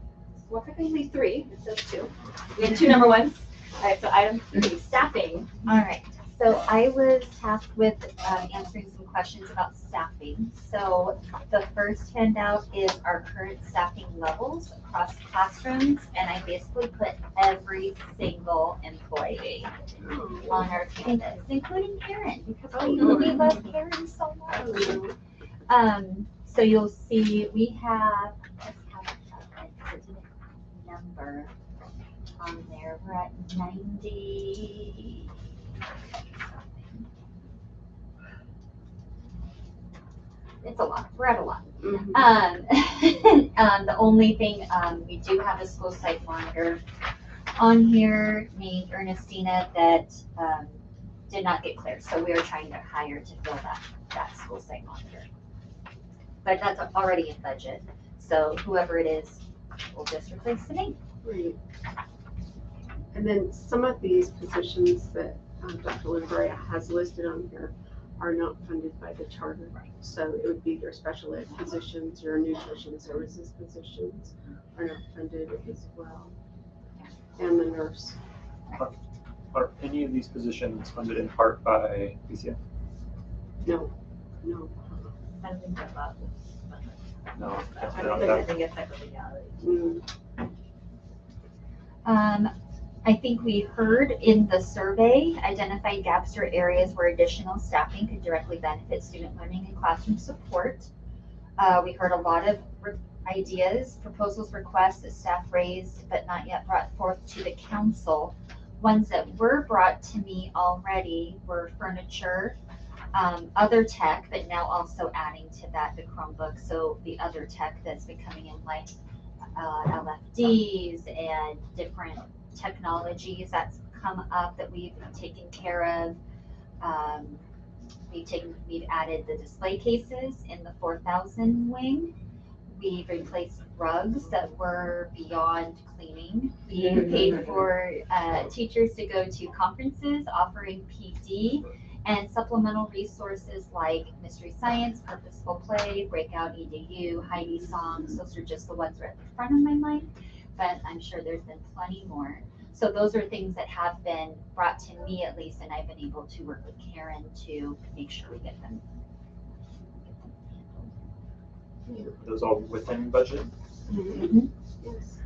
well, technically 3, it says 2. We had 2 number ones. All right, so item 3, staffing. All right, so I was tasked with answering some questions about staffing. So the first handout is our current staffing levels across classrooms, and I basically put every single employee on our campus, including Karen, because we love Karen so much. So you'll see we have, let's have a pertinent number on there. We're at 90. It's a lot. We're at a lot. The only thing, we do have a school site monitor on here named Ernestina that did not get cleared. So we are trying to hire to fill that school site monitor. But that's already in budget. So whoever it is will just replace the name. Right. And then some of these positions that Dr. Lindbergh has listed on here are not funded by the charter. So it would be their special ed positions or nutrition services positions are not funded as well. And the nurse. Are any of these positions funded in part by WCS? No. I don't think that Bob was. No. I think it's like a legality. I think we heard in the survey, identified gaps or areas where additional staffing could directly benefit student learning and classroom support. We heard a lot of ideas, proposals, requests that staff raised but not yet brought forth to the council. Ones that were brought to me already were furniture, other tech, but now also adding to that the Chromebook. So the other tech that's been coming in, like LFDs and different technologies that's come up that we've taken care of. We've added the display cases in the 4,000 wing. We've replaced rugs that were beyond cleaning. We paid for teachers to go to conferences offering PD and supplemental resources like Mystery Science, Purposeful Play, Breakout EDU, Heidi Songs. Those are just the ones that are at the front of my mind, but I'm sure there's been plenty more. So those are things that have been brought to me at least, and I've been able to work with Karen to make sure we get them. Are those all within budget? Mm-hmm. Yes.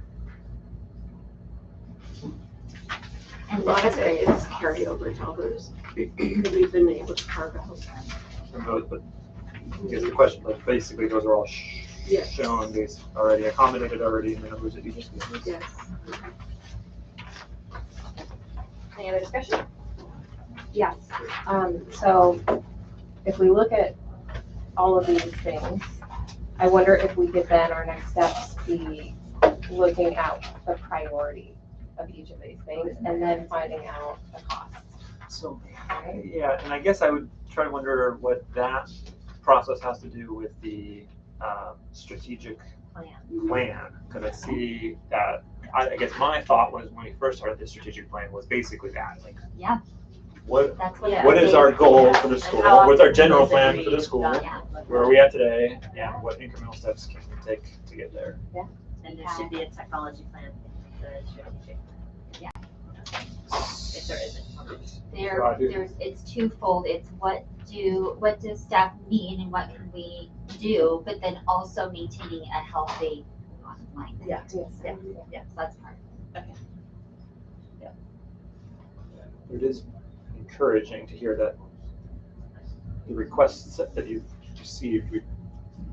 And A lot of it is carryover dollars that we've been able to carve out. But I guess the question, but basically those are all Yes. shown, these already accommodated already in the numbers that you just gave us. Yes. Any other discussion? Yes. So if we look at all of these things, I wonder if we could then, our next steps be looking at the priority of each of these things and then finding out the cost. So, Right? yeah, and I guess I would try to wonder what that process has to do with the strategic plan. Because I see that, I guess my thought was when we first started this strategic plan was basically that, like, Yeah. What Yeah. what is our goal for the And school? how What's our often general is it plan for the school? redone? Yeah. Where are we at today? And what incremental steps can we take to get there? And there should be a technology plan, the strategic. Yeah. If there isn't. It's twofold. It's what does staff need and what can we do, but then also maintaining a healthy bottom line. Yeah. So that's part of it. It is encouraging to hear that the requests that you've received, we've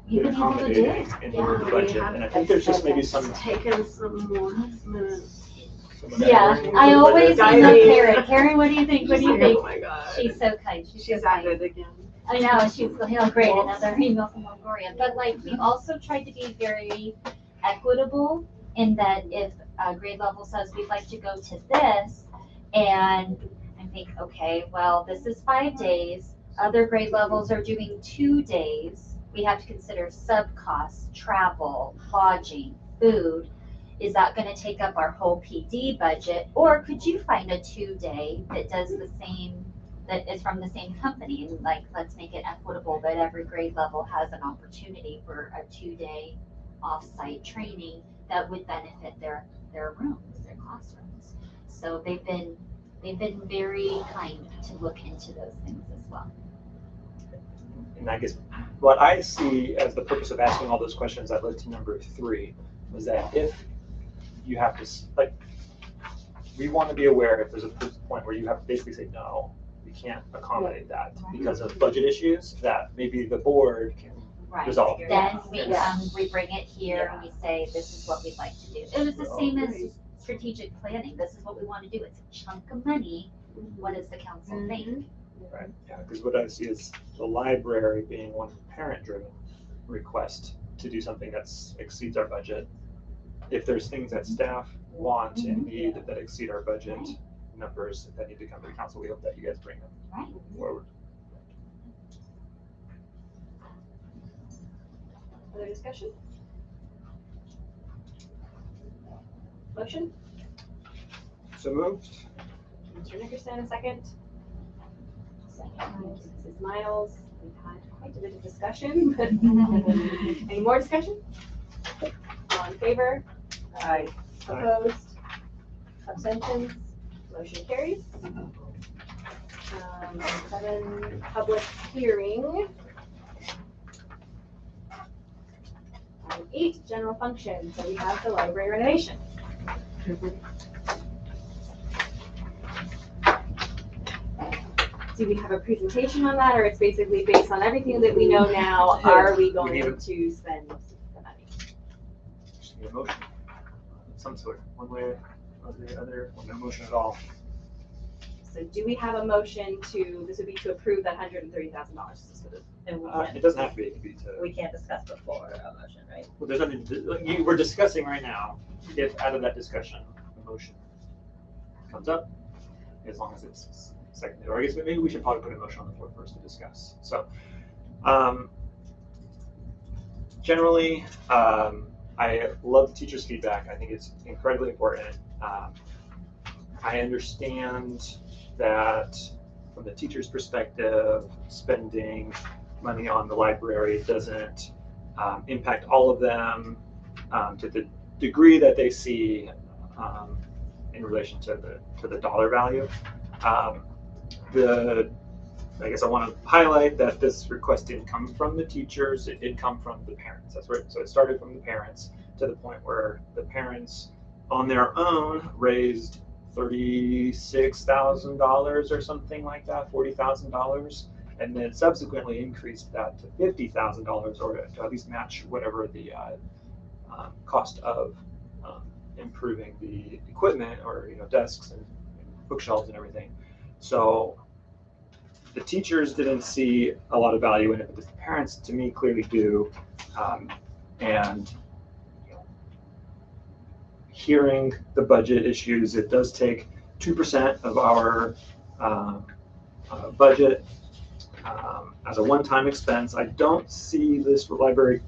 You've been been able to do accommodating it. in Yeah. the budget. And I think there's just maybe some. Taken some last minute. Yeah, I always Guiding. email Karen, what do you think? What do you Oh think? my God. She's so kind. She's She's so at kind. it again. I know, she's great, another email from Longoria. But like, we also tried to be very equitable in that if a grade level says we'd like to go to this, and I think, okay, well, this is 5 days, other grade levels are doing 2 days, we have to consider sub costs, travel, lodging, food. Is that gonna take up our whole PD budget? Or could you find a 2-day that does the same, that is from the same company? And like, let's make it equitable that every grade level has an opportunity for a 2-day off-site training that would benefit their rooms, their classrooms. So they've been very kind to look into those things as well. And I guess what I see as the purpose of asking all those questions that led to number 3 was that if you have to, like, we want to be aware if there's a point where you have to basically say, no, we can't accommodate that because of budget issues, that maybe the board can Right. resolve. Then we bring it here and we say, this is what we'd like to do. It was the same as strategic planning. This is what we want to do. It's a chunk of money. What does the council think? Right, yeah, because what I see is the library being one parent-driven request to do something that exceeds our budget. If there's things that staff want and need that exceed our budget numbers that need to come to the council, we hope that you guys bring them forward. Other discussion? Motion? So moved. Mr. Nickerson, a second. Second by Mrs. Miles. We've had quite a bit of discussion, but any more discussion? All in favor? Aye. Opposed? Abstentions? Motion carries. 7, public hearing. 8, general function. So we have the library renovation. Do we have a presentation on that, or it's basically based on everything that we know now? Are we going to spend the money? Just need a motion of some sort, one way or the other, or no motion at all. So do we have a motion this would be to approve that $130,000? And It doesn't have to be, it could be to, we can't discuss before a motion, right? well, there's nothing, we're discussing right now, if out of that discussion, a motion comes up, as long as it's seconded, or I guess maybe we should probably put a motion on the floor first to discuss. So, generally, I love the teachers' feedback. I think it's incredibly important. I understand that from the teacher's perspective, spending money on the library doesn't impact all of them to the degree that they see in relation to the dollar value. I guess I want to highlight that this request didn't come from the teachers, it did come from the parents. That's where, so it started from the parents to the point where the parents on their own raised $36,000 or something like that, $40,000, and then subsequently increased that to $50,000 or to at least match whatever the cost of improving the equipment, or desks and bookshelves and everything. So the teachers didn't see a lot of value in it, but the parents, to me, clearly do. And hearing the budget issues, it does take 2% of our budget as a one-time expense. I don't see this library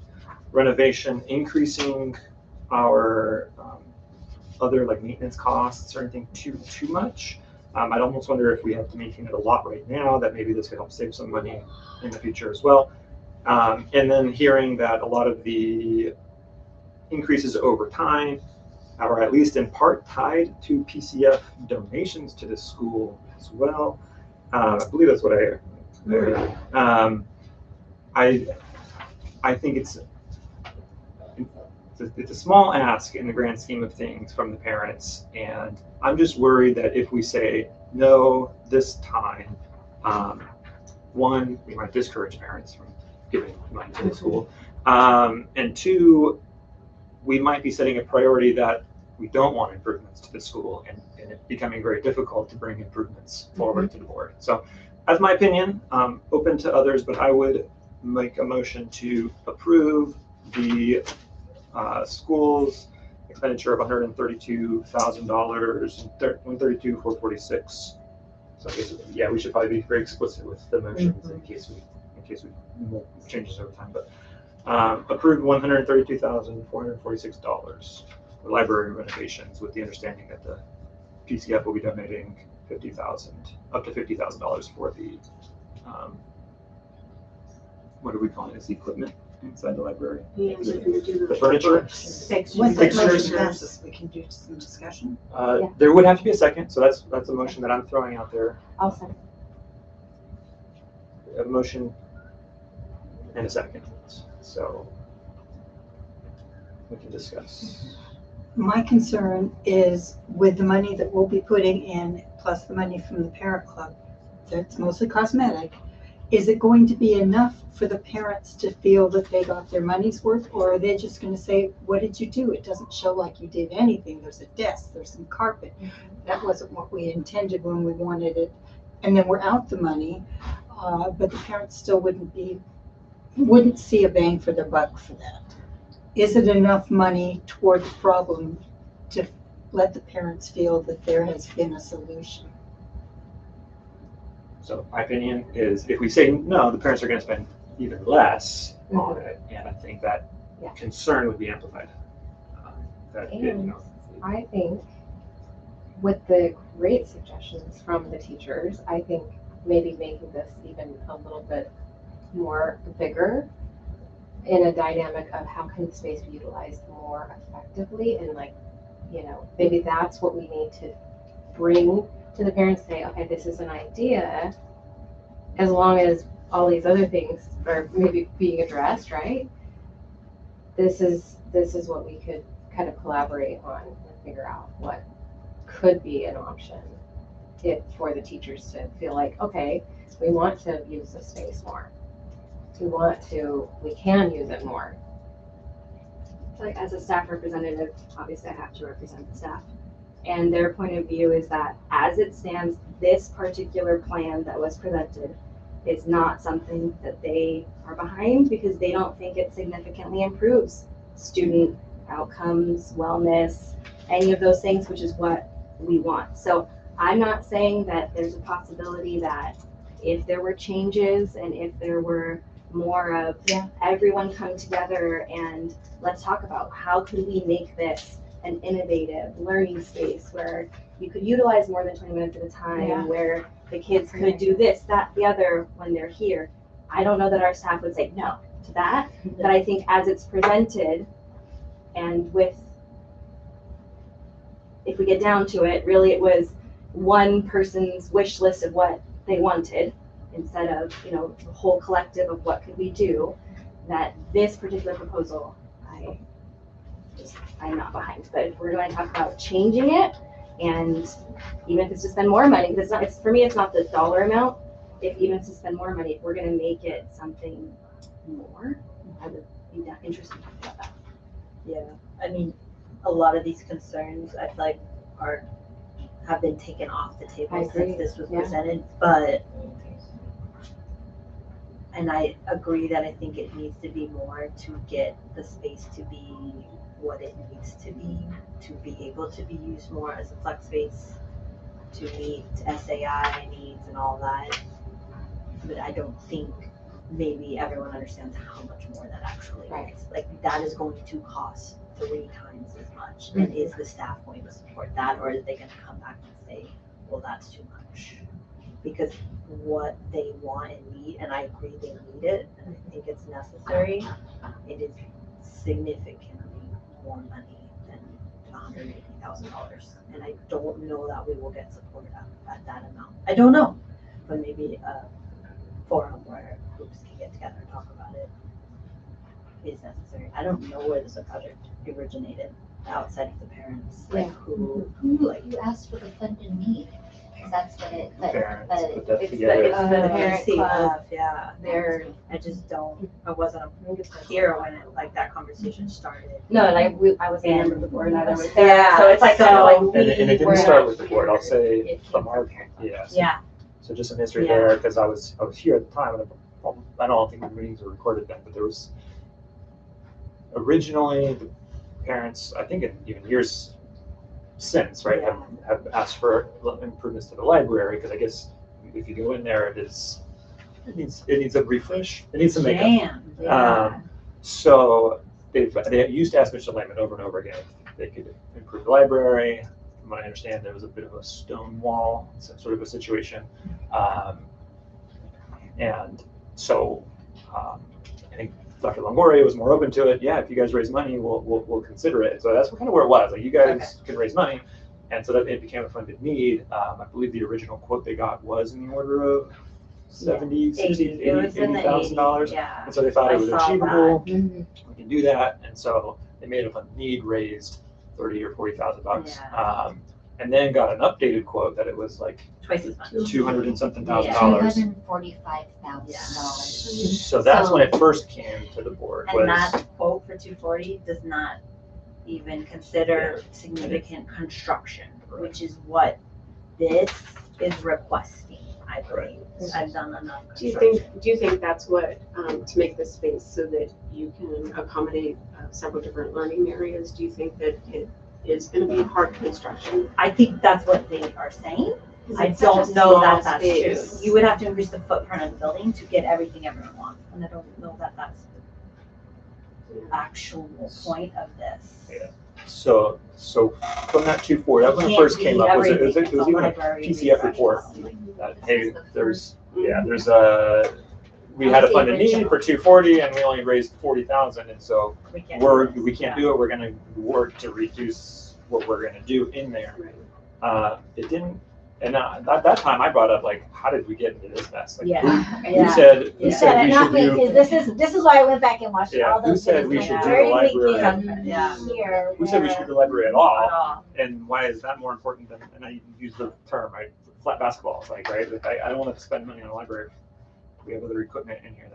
renovation increasing our other like maintenance costs or anything too much. I'd almost wonder if we have to maintain it a lot right now, that maybe this could help save some money in the future as well. And then hearing that a lot of the increases over time are at least in part tied to PCF donations to the school as well. I believe that's what I heard. I think it's a small ask in the grand scheme of things from the parents, and I'm just worried that if we say no this time, one, we might discourage parents from giving money to the school, and two, we might be setting a priority that we don't want improvements to the school, and it becoming very difficult to bring improvements forward to the board. So that's my opinion. Open to others, but I would make a motion to approve the school's expenditure of $132,000, $132,446. So I guess, yeah, we should probably be very explicit with the motions in case we make changes over time. But approved $132,446 for library renovations, with the understanding that the PCF will be donating up to $50,000 for the what do we call it? Is the equipment inside the library? Yeah, we're gonna do The furniture? Once the motion Fixtures. passes, we can do some discussion. There would have to be a second, so that's a motion that I'm throwing out there. I'll second. A motion and a second, so we can discuss. My concern is with the money that we'll be putting in, plus the money from the parent club, that's mostly cosmetic. Is it going to be enough for the parents to feel that they got their money's worth, or are they just going to say, what did you do? It doesn't show like you did anything. There's a desk, there's some carpet. That wasn't what we intended when we wanted it. And then we're out the money, but the parents still wouldn't see a bang for their buck for that. Is it enough money toward the problem to let the parents feel that there has been a solution? So my opinion is, if we say no, the parents are going to spend even less on it, and I think that concern would be amplified. And I think with the great suggestions from the teachers, I think maybe making this even a little bit more bigger in a dynamic of how can the space be utilized more effectively, and like, you know, maybe that's what we need to bring to the parents, say, okay, this is an idea, as long as all these other things are maybe being addressed, right? This is what we could kind of collaborate on and figure out what could be an option for the teachers to feel like, okay, we want to use the space more. We can use it more. So, like, as a staff representative, obviously I have to represent the staff. And their point of view is that as it stands, this particular plan that was presented is not something that they are behind, because they don't think it significantly improves student outcomes, wellness, any of those things, which is what we want. So I'm not saying that there's a possibility that if there were changes and if there were more of everyone come together and let's talk about how could we make this an innovative learning space where you could utilize more than 20 minutes at a time, where the kids could do this, that, the other when they're here. I don't know that our staff would say no to that, but I think as it's presented, and if we get down to it, really it was one person's wish list of what they wanted instead of, you know, the whole collective of what could we do, that this particular proposal, I'm not behind. But if we're going to talk about changing it, and even if it's to spend more money, because it's for me, it's not the dollar amount. If even to spend more money, if we're going to make it something more, I would be interested in talking about that. Yeah, I mean, a lot of these concerns I feel like have been taken off the I table agree. since this was Yeah. presented, and I agree that I think it needs to be more to get the space to be what it needs to be able to be used more as a flex space, to meet SAI needs and all that. But I don't think maybe everyone understands how much more that actually is. Like, that is going to cost 3 times as much. And is the staff going to support that, or are they going to come back and say, well, that's too much? Because what they want and need, and I agree they need it, and I think it's necessary, it is significantly more money than $180,000. And I don't know that we will get support at that amount. I don't know, but maybe a forum where groups can get together and talk about it is necessary. I don't know where this project originated outside of the parents, like who You asked for the funded need, because that's what it, Parents but put that it's together. the parent parent club. club, yeah. I just don't, I wasn't here when that conversation started. No, and I was a member of the board, and I was there, Yeah, so it's like kind of like And it we were didn't start with not the board, I'll here. say It from came our, parent club. yeah. So, Yeah. so just some history Yeah. there, because I was here at the time, and I don't think the meetings were recorded then, but there was originally the parents, I think even years since, right, have asked for improvements to the library, because I guess if you go in there, it needs a refresh, it needs some makeup. So they used to ask Mr. Lehman over and over again if they could improve the library. From what I understand, there was a bit of a stone wall, sort of a situation. And so I think Dr. Longoria was more open to it. Yeah, if you guys raise money, we'll consider it. So that's kind of where it was. Like, you guys can raise money. And so that it became a funded need. I believe the original quote they got was in the order of $80,000. Yeah. And so they thought it was achievable. Mhm. We can do that. And so they made a funded need, raised $30,000 or $40,000. And then got an updated quote that it was like Twice as much. $200 and something thousand. $245,000. So that's when it first came to the board. And that quote for 240 does not even consider significant construction, which is what this is requesting, I believe. I've done enough Do you construction. think that's what, to make this space so that you can accommodate several different learning areas, do you think that it is going to be hard construction? I think that's what they are saying. I It's such a don't know that small that's true. space. You would have to increase the footprint of the building to get everything everyone wants, and I don't know that that's actual point of this. Yeah. So from that 240, that was when it first came up. It was even a PCF report that, hey, there's we had a funded need for 240 and we only raised 40,000, and so we can't do it. We're going to work to reduce what we're going to do in there. It didn't. And at that time, I brought up, like, how did we get into this mess? Like, who said You said it, we not should me, do? because this is why I went back and watched all Who those said videos we from should the do the very library? beginning here. Who said we should do the library at all? And why is that more important than? And I use the term, right? Flat basketball. It's like, right? Like, I don't want to spend money on a library. We have other equipment in here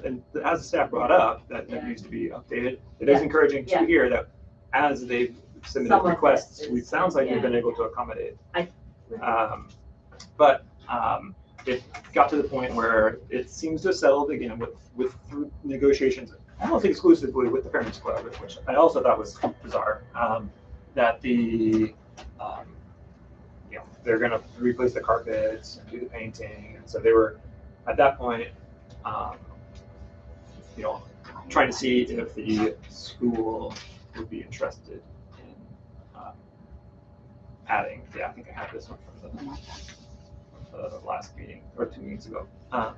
and as the staff brought up, that needs to be updated. It is encouraging to hear that as they've submitted requests, it sounds like we've been able to accommodate. But it got to the point where it seems to have settled again with negotiations, almost exclusively with the Parents Club, which I also thought was bizarre. That they're going to replace the carpets and do the painting, and so they were at that point, trying to see if the school would be interested in adding. Yeah, I think I had this one from the last meeting or 2 meetings ago. So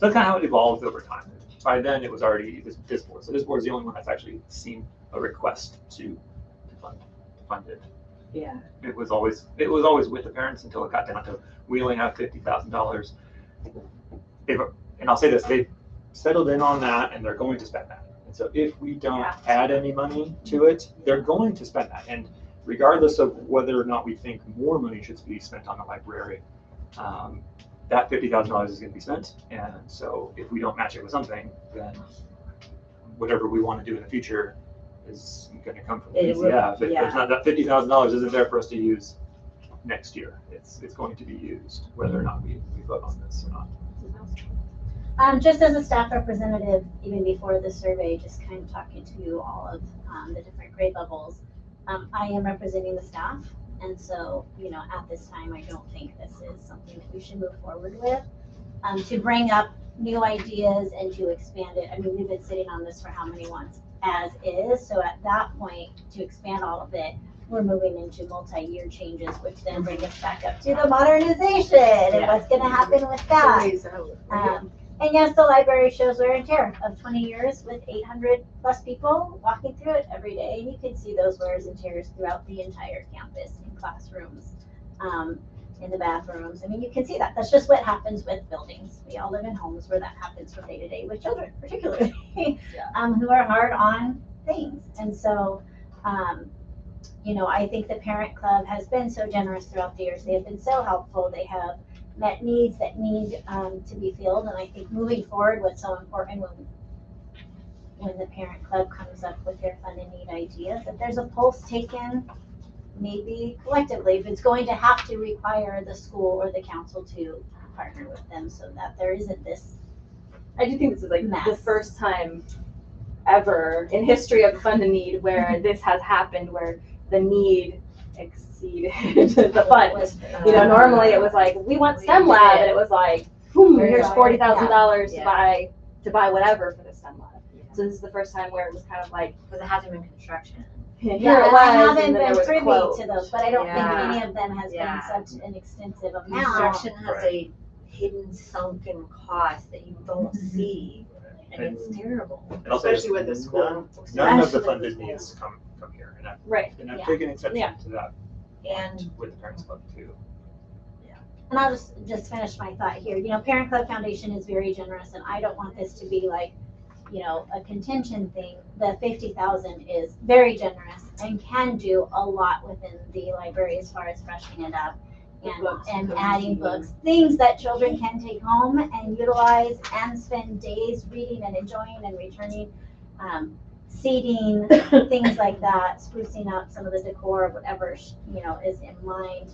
that's kind of how it evolved over time. By then, it was already this board. So this board is the only one that's actually seen a request to fund it. Yeah. It was always with the parents until it got down to we only have $50,000. And I'll say this: they've settled in on that, and they're going to spend that. And so if we don't add any money to it, they're going to spend that. And regardless of whether or not we think more money should be spent on the library, that $50,000 is going to be spent. And so if we don't match it with something, then whatever we want to do in the future is going to come from PCF. If there's not, that $50,000 isn't there for us to use next year. It's going to be used whether or not we vote on this or not. Just as a staff representative, even before the survey, just kind of talking to all of the different grade levels, I am representing the staff. And so, at this time, I don't think this is something that we should move forward with. To bring up new ideas and to expand it, I mean, we've been sitting on this for how many months as is. So at that point, to expand all of it, we're moving into multi-year changes, which then bring us back up to the modernization and what's going to happen with that. And yes, the library shows wear and tear of 20 years with 800 plus people walking through it every day. And you can see those wears and tears throughout the entire campus, in classrooms, in the bathrooms. I mean, you can see that. That's just what happens with buildings. We all live in homes where that happens from day to day with children, particularly, who are hard on things. And so, I think the Parent Club has been so generous throughout the years. They have been so helpful. They have met needs that need to be filled. And I think moving forward, what's so important when the Parent Club comes up with their fund and need ideas, that there's a pulse taken, maybe collectively, if it's going to have to require the school or the council to partner with them so that there isn't this. I do think this is like the first time ever in history of fund and need where this has happened, where the need exceeded the fund. Normally it was like, we want STEM lab, and it was like, boom, here's $40,000 to buy whatever for the STEM lab. So this is the first time where it was kind of like, Because it hasn't been construction. here Yeah, it was, I haven't and then there been was privy quote. to those, but I don't think Yeah. any of them has been such an extensive amount. Construction has a hidden sunken cost that you don't see, and it's terrible. And I'll say this, Especially with the school. None of the Especially funded with the needs come from here, and I've Yeah. taken exception to that And with the Parents Club too. And I'll just finish my thought here. Parent Club Foundation is very generous, and I don't want this to be like, a contention thing. The 50,000 is very generous and can do a lot within the library as far as freshening it up and adding books, things that children can take home and utilize and spend days reading and enjoying and returning. Seating, things like that, sprucing up some of the decor, whatever is in mind.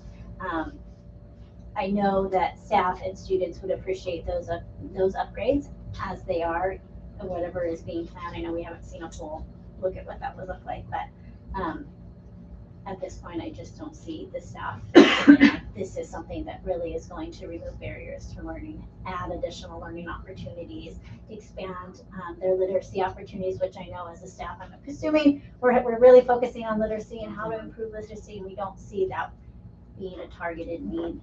I know that staff and students would appreciate those upgrades as they are, whatever is being planned. I know we haven't seen a full look at what that would look like, but at this point, I just don't see the staff. This is something that really is going to remove barriers to learning, add additional learning opportunities, expand their literacy opportunities, which I know as a staff, I'm assuming we're really focusing on literacy and how to improve literacy. We don't see that being a targeted need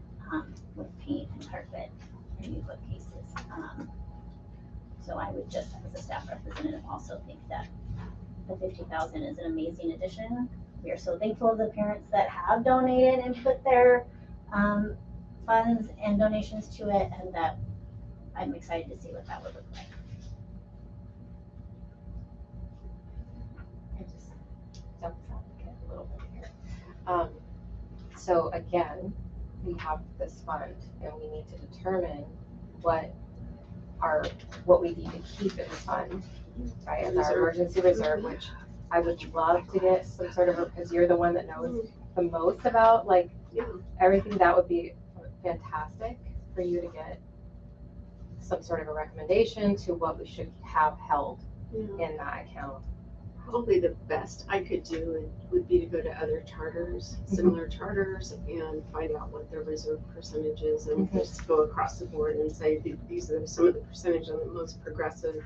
with paint and carpet and new bookcases. So I would just, as a staff representative, also think that the 50,000 is an amazing addition. We are so thankful of the parents that have donated and put their funds and donations to it, and that I'm excited to see what that would look like. I just jumped out a little bit here. So again, we have this fund and we need to determine what we need to keep in the fund, right, as our emergency reserve, which I would love to get some sort of, because you're the one that knows the most about like everything. That would be fantastic for you to get some sort of a recommendation to what we should have held in that account. Probably the best I could do would be to go to other charters, similar charters, and find out what their reserve percentage is, and just go across the board and say these are some of the percentage of the most progressive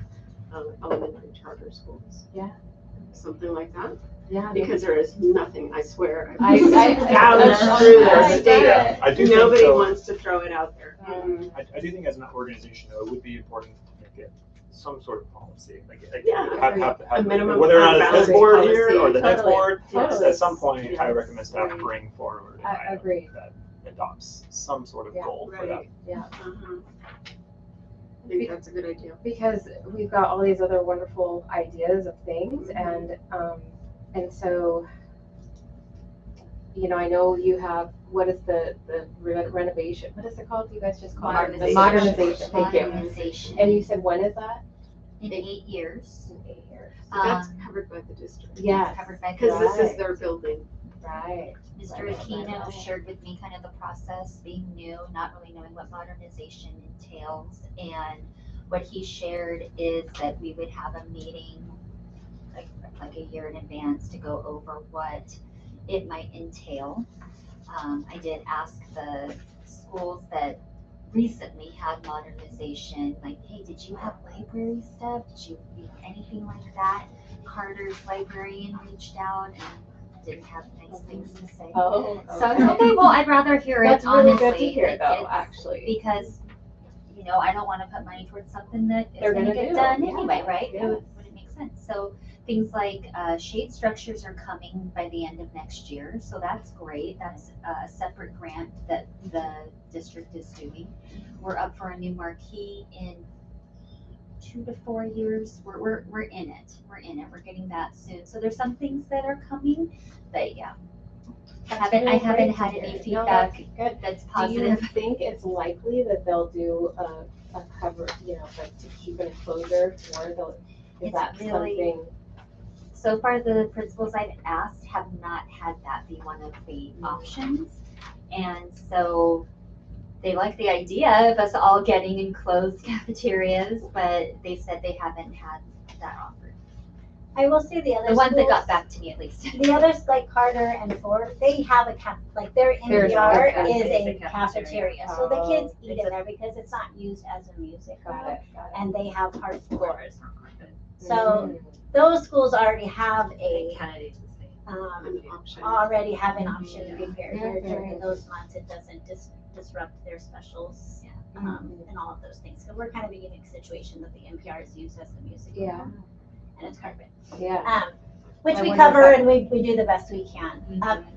elementary charter schools. Yeah. Something like that. Yeah. Because there is nothing, I swear. I gouged through the state. Yeah, I do think Nobody so. wants to throw it out there. I do think as an organization, though, it would be important to make it some sort of policy, like Yeah, have a minimum whether or not fund it's this balance board here policy. or the next Totally. board, Totally. at some point, I Yes. recommend staff Right. bring forward an I item agree. that adopts some sort of Yeah. goal for that. Right. Yeah. I think that's a good idea. Because we've got all these other wonderful ideas of things, and so, you know, I know you have, what is the renovation, what is it called? You guys just call it? The modernization, thank you. Modernization. And you said, when is that? In 8 years. In 8 years. So that's Um, covered by the district. Yes. Covered by Because this is Right. their building. Right. Mr. Aquino shared with me kind of the process, being new, not really knowing what modernization entails. And what he shared is that we would have a meeting like a year in advance to go over what it might entail. I did ask the schools that recently had modernization, like, hey, did you have library stuff? Did you need anything like that? Carter's librarian reached out and didn't have nice things to say. Oh, So I was okay, well, I'd rather hear it, That's really honestly. good to hear, like, though, it's- actually. Because, you know, I don't wanna put money towards something that is They're gonna gonna get do, done yeah, anyway, right? It yes. wouldn't make sense. So things like, shade structures are coming by the end of next year, so that's great. That's a separate grant that the district is doing. We're up for a new marquee in 2 to 4 years. We're in it. We're getting that soon. So there's some things that are coming, but yeah. I haven't had any feedback Good. that's Do you positive. think it's likely that they'll do a cover, you know, like to keep an enclosure for the, is It's that really- something? So far, the principals I've asked have not had that be one of the options. And so they like the idea of us all getting enclosed cafeterias, but they said they haven't had that offered. I will say the other The ones that schools- got back to me at least. The others, like Carter and Ford, they have a like their There's NPR a is a cafeteria. cafeteria. So the Oh. kids eat in there because it's not used as a music Got room, it, got it. and they have hard floors. So Mm. those schools already have a, Kennedy's the same. An option. already have an option prepared here Mhm. during those months. It doesn't disrupt their specials. And all of those things. So we're kind of a unique situation that the NPR is used as the music room. Yeah. And it's carpet. Yeah. Which I we wonder if cover that- and we do the best we can.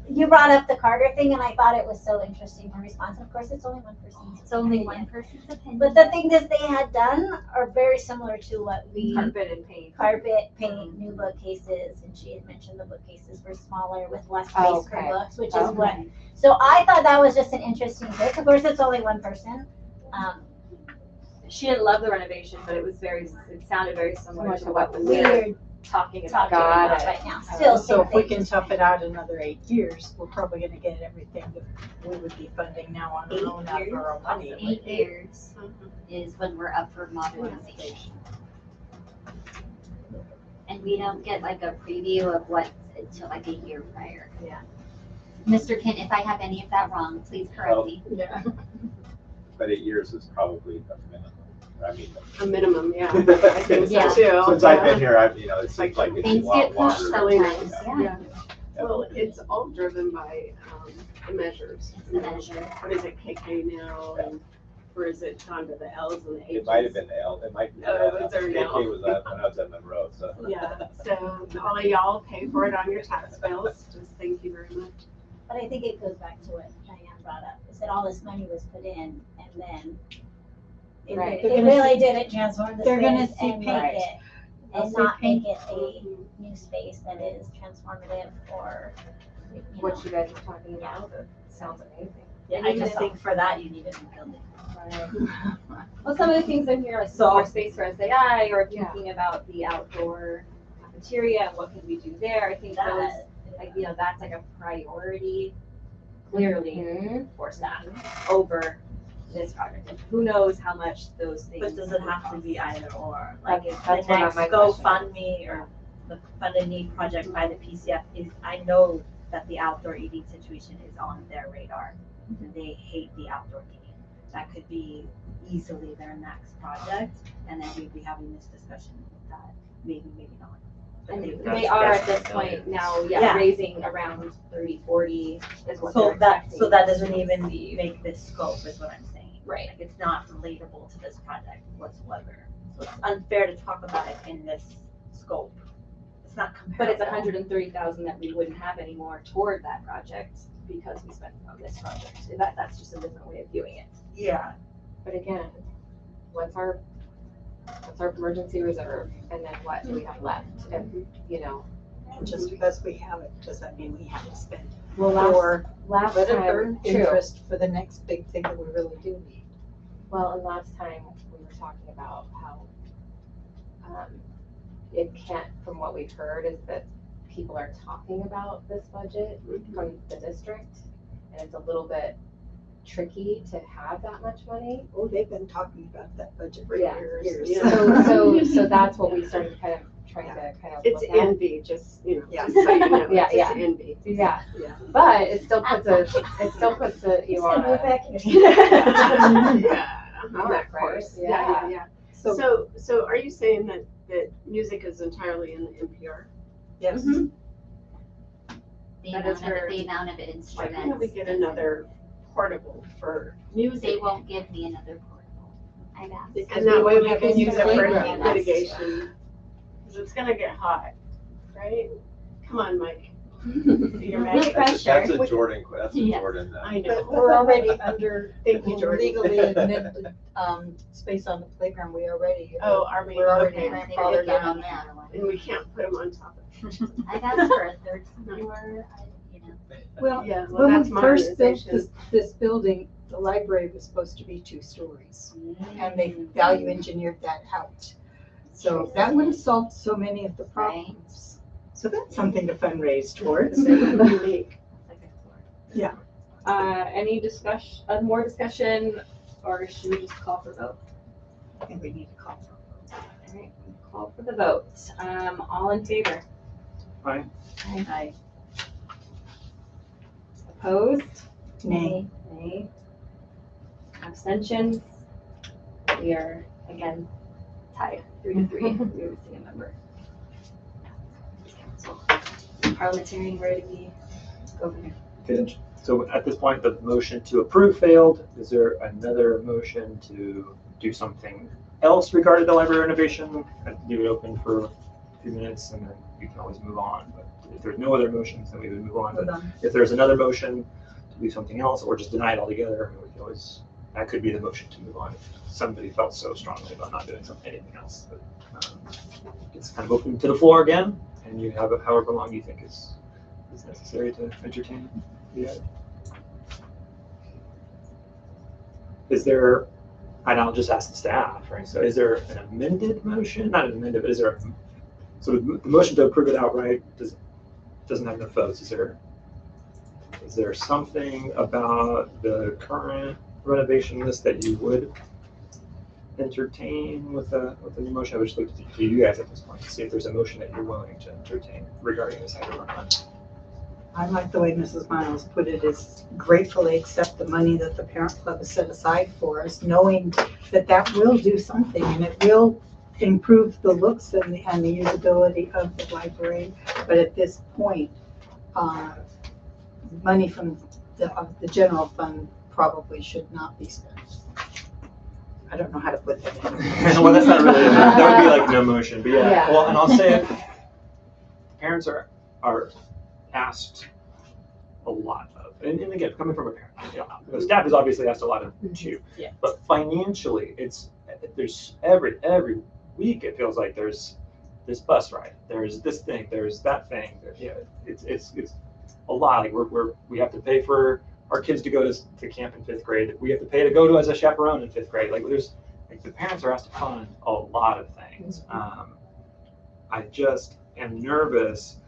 You brought up the Carter thing and I thought it was so interesting to respond. Of course, it's only one person's. It's only opinion. one person's opinion. But the things that they had done are very similar to what we, Carpet and paint. carpet, paint, new bookcases, and she had mentioned the bookcases were smaller with less space Oh, for okay. books, which is Okay. what, so I thought that was just an interesting pick. Of course, it's only one person. She didn't love the renovation, but it sounded very similar to what We're we're talking about. talking Got about it. right now. Still, So same if we thing. can tough it out another 8 years, we're probably gonna get everything that we would be funding now on our own out of our own money. 8 years is when we're up for modernization. And we don't get like a preview of what until like a year prior. Mr. Kent, if I have any of that wrong, please correct me. Yeah. But 8 years is probably a minimum. I mean, A minimum, yeah. I think Yeah. so too. since I've been here, it seems like it's a Things lot get pushed longer. sometimes, yeah. Well, it's all driven by the measures. The measure. What is it, KK now, and or is it gone to the L's and the H's? It might have been the L, it might be. Oh, was there an KK L? was that when I was at Monroe, so. Yeah, so all of y'all pay for it on your tax bills, just thank you very much. But I think it goes back to what Diane brought up, is that all this money was put in and then it, Right. it really didn't transform the They're gonna space see and paint. make it, They'll and see not make paint. it a new space that is transformative or, you know. What you guys were talking about, it sounds amazing. Yeah, I just think for that, you need a new building. Well, some of the things in here, like more space for SAI, or thinking about the outdoor cafeteria and what can we do there. I think those, That, like, that's like a priority, clearly, Mm-hmm. for staff over this project. And who knows how much those things. But does it have to be either or? Like if the That's what next my question GoFundMe or the funded need project by the PCF is, I know that the outdoor eating situation is on their radar. They hate the outdoor eating. That could be easily their next project, and then we'd be having this discussion that maybe, maybe not. But And they would- they are at this point now, Yeah. raising around 30, 40 is what So they're that, expecting. so that doesn't even make this scope is what I'm saying. Right. Like it's not relatable to this project whatsoever. So it's unfair to talk about it in this scope. It's not comparable. But it's 130,000 that we wouldn't have anymore toward that project because we spent it on this project. And that's just a different way of viewing it. Yeah. But again, what's our emergency reserve, and then what do we have left? And, Just because we have it, does that mean we have to spend it? well, Or last put it time, for true. interest for the next big thing that we really do need. Well, and last time we were talking about how, it can't, from what we've heard, is that people are talking about this budget from the district, and it's a little bit tricky to have that much money. Oh, they've been talking about that budget for Yeah, years. Yeah. So that's what we started kind of trying to It's look at. envy, just, Yeah. just so you know, Yeah, it's yeah. just envy. Yeah, Yeah. but it still puts you on move a. back here. Yeah, Mark, of course, right? yeah, yeah. So, So are you saying that music is entirely in the NPR? yes, The That is amount of Why instruments. can't we get another portable for music? They won't give me another portable. I've asked. And that way we have can use it for playground. heat mitigation, because it's gonna get hot, right? Come on, Mike. You're No Mike. pressure. That's a Jordan, that's a Yes. Jordan. I but know. we're already under Thank you, Jordan. legally admitted, space on the playground, we already. Oh, are we? We're already Okay. grandfathered They would on get that. on And we can't put them on top of. I've asked for a third floor, Well, Yeah, well, when that's we first built modernization. this building, the library was supposed to be 2 stories. And they value engineered that out. So that would have solved so many of the problems. So that's something to fundraise towards. Unique. Any discussion, more discussion, or should we just call for vote? I think we need to call. All right, call for the vote. All in favor? Aye. Aye. Opposed? Nay. Nay. Abstentions? We are, again, tied, 3-3. We're missing a member. So, parliamentarian, where do we go from here? Good. So at this point, the motion to approve failed. Is there another motion to do something else regarding the library renovation? I'd leave it open for a few minutes and then we can always move on. But if there's no other motions, then we would move on. But if there's another motion to do something else or just deny it altogether, we can always, that could be the motion to move on if somebody felt so strongly about not doing anything else. But it's kind of open to the floor again, and you have however long you think is necessary to entertain the item. Is there, and I'll just ask the staff, right? So is there an amended motion? Not an amended, but is there, so the motion to approve it outright doesn't have enough votes. Is there something about the current renovation list that you would entertain with a new motion? I would just look to you guys at this point to see if there's a motion that you're willing to entertain regarding this item or not. I like the way Mrs. Miles put it, is gratefully accept the money that the parent club has set aside for us, knowing that that will do something and it will improve the looks and the usability of the library. But at this point, money from the general fund probably should not be spent. I don't know how to put that in. Well, that's not really, that would be like no motion, but yeah. Yeah. Well, and I'll say it, parents are asked a lot of, and again, coming from a parent, you know, the staff is obviously asked a lot of too. Yeah. But financially, there's every week it feels like there's this bus ride, there's this thing, there's that thing. Yeah, it's a lot. Like we have to pay for our kids to go to camp in 5th grade. We have to pay to go to as a chaperone in 5th grade. Like the parents are asked to fund a lot of things. I just am nervous,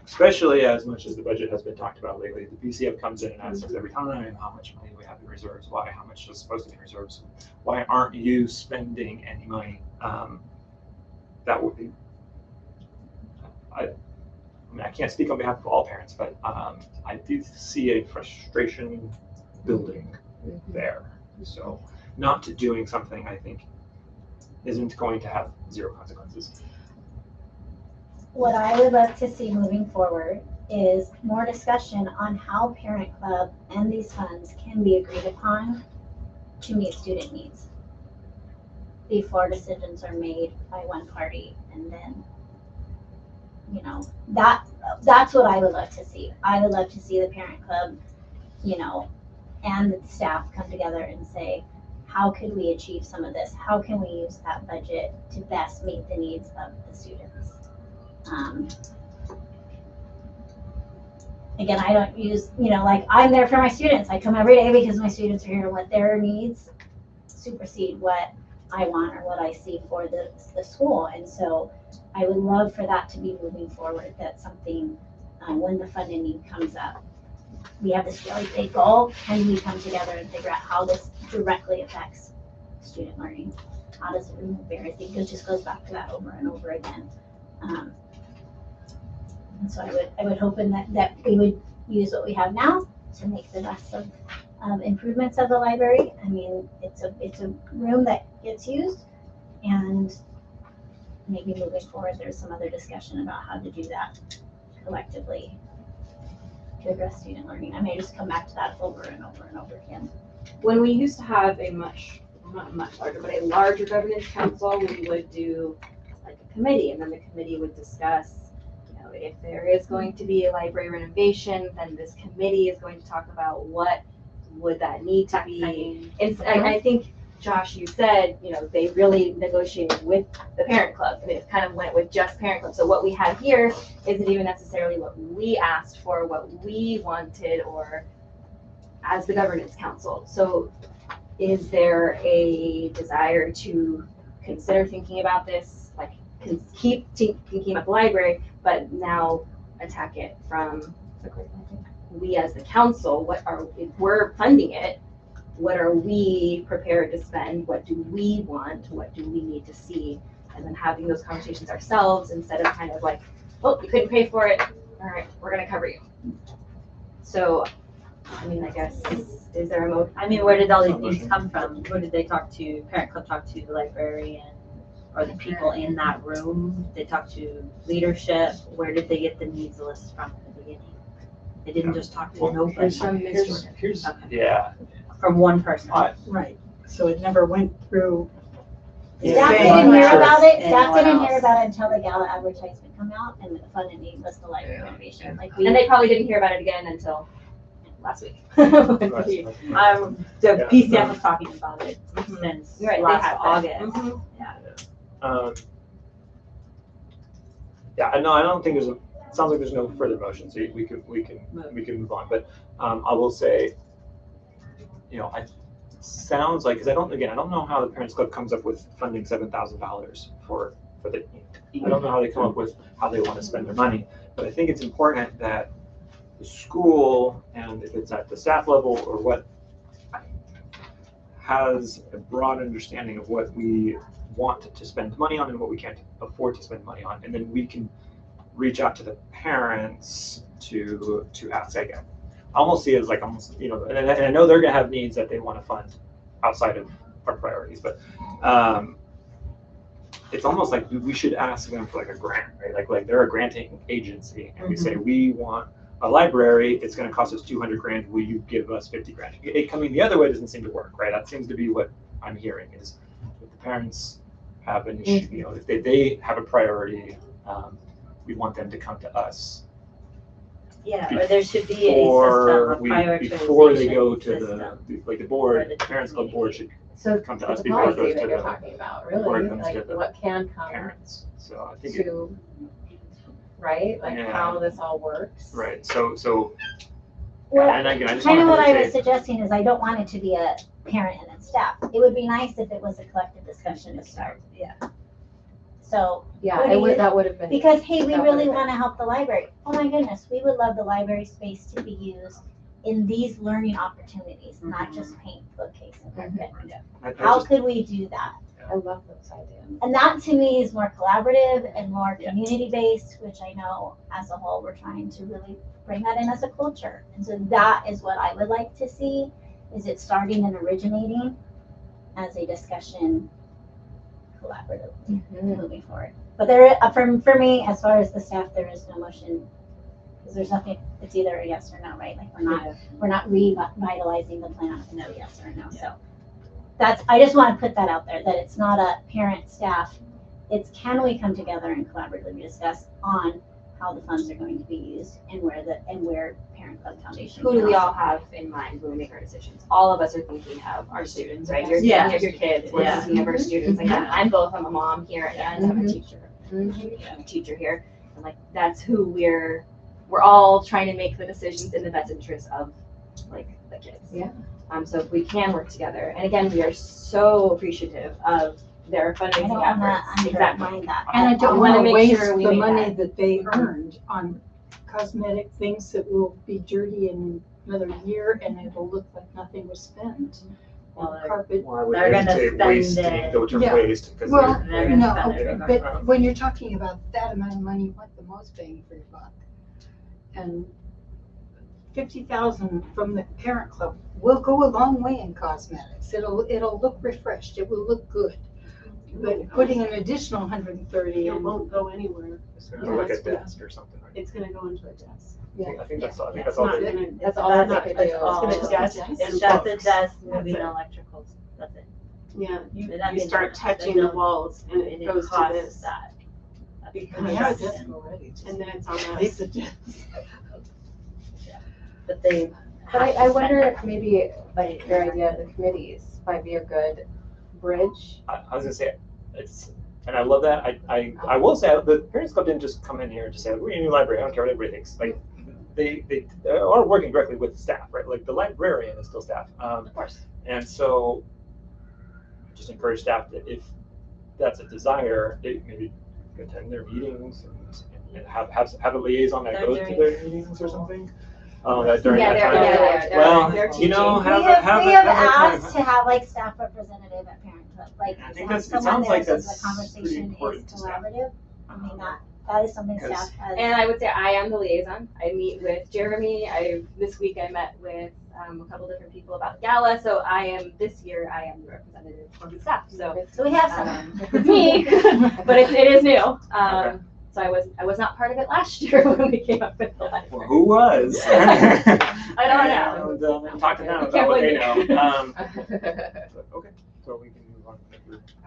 especially as much as the budget has been talked about lately. The PCF comes in and asks us every time how much money we have in reserves, why, how much is supposed to be in reserves, why aren't you spending any money? That would be, I mean, I can't speak on behalf of all parents, but I do see a frustration building there. So not doing something, I think, isn't going to have zero consequences. What I would love to see moving forward is more discussion on how Parent Club and these funds can be agreed upon to meet student needs before decisions are made by one party, and then, you know, that's what I would love to see. I would love to see the Parent Club, you know, and the staff come together and say, how could we achieve some of this? How can we use that budget to best meet the needs of the students? Again, I don't use, you know, like, I'm there for my students. I come every day because my students are here to let their needs supersede what I want or what I see for the school. And so I would love for that to be moving forward. That's something, when the funding need comes up, we have this really big goal. Can we come together and figure out how this directly affects student learning? How does it remove barriers? I think it just goes back to that over and over again. And so I would hope that we would use what we have now to make the best of improvements of the library. I mean, it's a room that gets used, and maybe moving forward, there's some other discussion about how to do that collectively to address student learning. I may just come back to that over and over and over again. When we used to have a not much larger, but a larger governance council, we would do like a committee, and then the committee would discuss, you know, if there is going to be a library renovation, then this committee is going to talk about what would that need to be. And I think, Josh, you said, you know, they really negotiated with the parent club, and it kind of went with just parent club. So what we have here isn't even necessarily what we asked for, what we wanted, or as the governance council. So is there a desire to consider thinking about this, like keep thinking about the library, but now attack it from we as the council? If we're funding it, what are we prepared to spend? What do we want? What do we need to see? And then having those conversations ourselves instead of kind of like, oh, you couldn't pay for it. All right, we're gonna cover you. So, I mean, I guess, is there a mode? I mean, where did all these things come from? Who did they talk to? Parent Club talk to the librarian or the people in that room? They talked to leadership. Where did they get the needs list from at the beginning? They didn't just talk to nobody. Here's yeah. From one person. Right, so it never went through. Staff didn't hear about it. Staff didn't hear about it until the gala advertisement come out and the funding need list the library renovation. Like And they probably didn't hear about it again until last week. The PCF was talking about it since Right, they last have August. Yeah, no, I don't think it sounds like there's no further motion, so we can move on. But I will say, you know, it sounds like, because I don't know how the Parents Club comes up with funding $7,000 for the. I don't know how they come up with how they want to spend their money, but I think it's important that the school, and if it's at the staff level or what, has a broad understanding of what we want to spend money on and what we can't afford to spend money on, and then we can reach out to the parents to ask. I almost see it as like almost, you know, and I know they're gonna have needs that they want to fund outside of our priorities, but it's almost like we should ask them for like a grant, right? Like they're a granting agency, and we say we want a library. It's going to cost us 200 grand. Will you give us 50 grand? It coming the other way doesn't seem to work, right? That seems to be what I'm hearing is if the parents have an issue, you know, if they have a priority, we want them to come to us. Yeah, or there should be a system, Before a before they go to system. the board, the parents club board should So come to it's us a before it policy goes that to you're the talking about, before it really, comes like to the what can come parents. So I think to, right, like Yeah. how this all works. right. So Well, and again, I just kind of want what to I was say, suggesting is I don't want it to be a parent and a staff. It would be nice if it was a collective discussion to start. Yeah. So, Yeah, What do it would, you- that would have been. because, hey, we That really would've want to help the library. Oh my goodness, we would love the library space to be used in these learning opportunities, not just paint bookcase and carpet. I How just, could we do that? I love those ideas. And that to me is more collaborative and more community-based, which I know as a whole, we're trying to really bring that in as a culture. And so that is what I would like to see, is it starting and originating as a discussion collaboratively moving forward. But there, for me, as far as the staff, there is no motion, because there's nothing, it's either a yes or no, right? Like we're not revitalizing the plan, no yes or no, so. That's, I just want to put that out there, that it's not a parent, staff, it's can we come together and collaboratively discuss on how the funds are going to be used and where Parent Club Foundation. Who do we can all have in mind when we make our decisions? All of us are thinking of our students, right? You're Yeah. thinking of your kids, we're Yeah. thinking of our students. Like I'm both, I'm a mom here and I'm a teacher. Mhm. I'm a teacher here. And like that's who we're all trying to make the decisions in the best interest of like the kids. Yeah. So if we can work together, and again, we are so appreciative of their I don't fundraising want efforts. to undermine that. And I I don't wanna want to make waste sure we the make money that. that they earned on cosmetic things that will be dirty in another year and it'll look like nothing was spent. Well, And carpet. well, I would They're gonna hesitate spend wasting it. the term Yeah. waste because Well, They're gonna spend it no, regardless. but when you're talking about that amount of money, what the most bang for your buck? And 50,000 from the parent club will go a long way in cosmetics. It'll look refreshed, it will look good. But putting an additional 130 It in, won't go anywhere. it's gonna look like a desk or something. Right? It's gonna go into a desk. I think that's all. I think It's that's all. not they- gonna, That's all That's that they could it's do. all- It's gonna just be It's and just a books. desk, That's moving it. electricals, that's it. Yeah, But that you means start that touching there's the no- walls and And it it goes to costs this. that. Because we have a that's- desk already. just And then it's on Take us. the desk. But they. But have to I spend wonder it. if maybe like your idea of the committees might be a good bridge. I was gonna say it's, and I love that. I will say the Parents Club didn't just come in here and just say we need a new library. I don't care what everybody thinks. Like they are working directly with staff, right? Like the librarian is still staff. Of course. And so just encourage staff that if that's a desire, they maybe attend their meetings and have a liaison that They're goes to doing- their meetings or something. That during Yeah, that they're- time. yeah, they're Well, you know, teaching. have We a- have a- a asked time. to have like staff representative at Parent Club, like I think have that's- it someone sounds there like so that's the conversation pretty is important to staff. collaborative. I mean, that is something Because- staff has. And I would say I am the liaison. I meet with Jeremy. This week I met with a couple different people about the gala. So this year I am the representative for the staff. So we have someone. it's me, but it is new. Okay. So I was not part of it last year when we came up with the letter. Well, who was? I don't know. And, talk to them I about can't what they blame know. you. But, okay, so we can move on.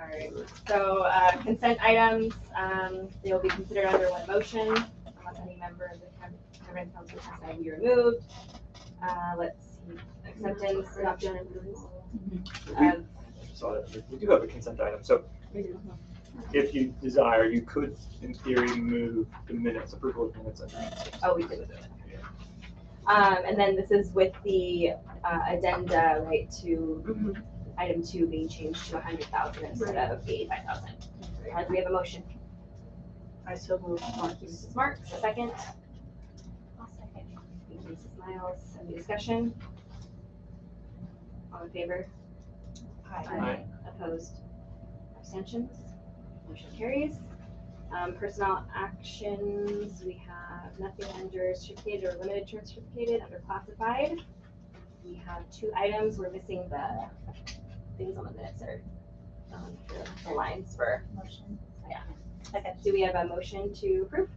All right. So consent items, they will be considered under one motion unless any member of the governance council has to be removed. Let's see, acceptance, adoption, and approval of So we do have a consent item. So if you desire, you could, in theory, move the minutes, approval of minutes. Oh, we could. And then this is with the addenda, right, to item 2 being changed to 100,000 instead of 85,000. Do we have a motion? I still move on. Mrs. Marks, a second. I'll second. Thank you, Mrs. Miles. Any discussion? All in favor? Aye. Opposed? Abstentions? Motion carries. Personnel actions, we have nothing under certificated or limited term certificated, under classified. We have 2 items, we're missing the things on the minutes that are the lines for. Motion. Yeah. Okay, do we have a motion to approve?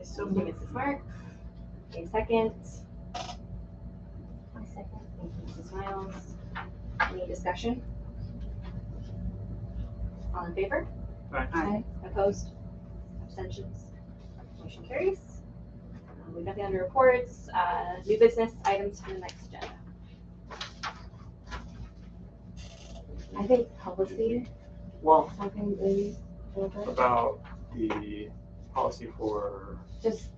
So Thank you, Mrs. Marks. A second. One second. Thank you, Mrs. Miles. Any discussion? All in favor? Aye. Opposed? Abstentions? Motion carries. We've got the under reports, new business items for the next agenda. I think policy, Well, something maybe, a little bit. about the policy for, Just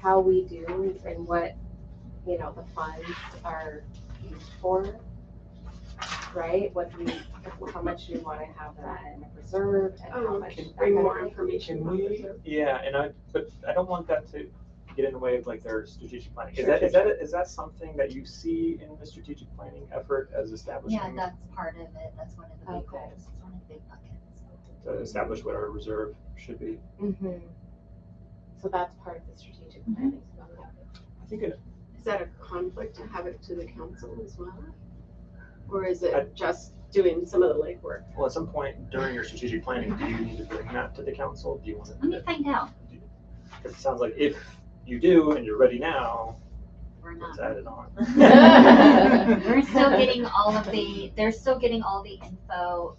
how we do and what, you know, the funds are used for, right? What do we, how much do we wanna have that in reserve and how much. that Bring kind of more thing. information. can on we, reserve. yeah, but I don't want that to get in the way of like their strategic planning. Sure, Is that something that you see in the strategic planning effort as establishing? Yeah, that's part of it. That's one of the big Okay. goals. It's one of the big buckets. To establish what our reserve should be. So that's part of the strategic planning. I think it, Is that a conflict to have it to the council as well? Or is it just doing some of the legwork? well, at some point during your strategic planning, do you need to bring that to the council? Do you want Let me to? find out. Because it sounds like if you do and you're ready now, We're let's not. add it on. We're still getting all of the, they're still getting all the info,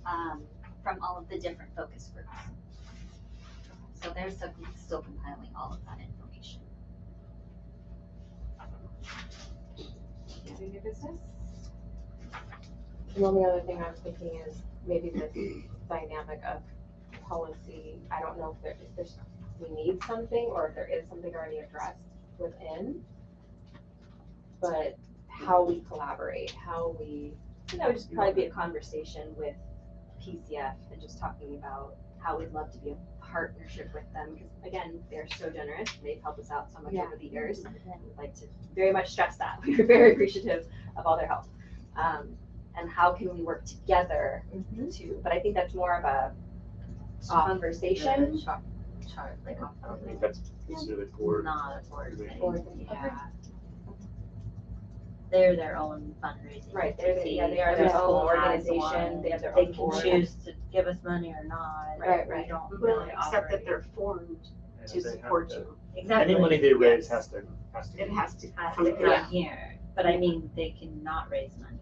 from all of the different focus groups. So they're still compiling all of that information. Any new business? The only other thing I was thinking is maybe this dynamic of policy, I don't know if there's, we need something or if there is something already addressed within. But how we collaborate, how we, That would just probably be a conversation with PCF and just talking about how we'd love to be a partnership with them, because again, they're so generous, they've helped us out so much Yeah. over the years. We'd like to very much stress that, we're very appreciative of all their help. And how can we work together to, but I think that's more of a conversation. Like, I don't think that's considered board. not a board thing. Board. Yeah. They're their own fundraising. Right, they are entity. their Every own school has organization, one. they have their They own can board. choose to give us money or not. Right, We right. don't Well, really except that operate. they're formed And to they have support to- you. Exactly. Any money they raise Yes. has to. It has to Has come to here. come here, but I mean, they cannot raise money.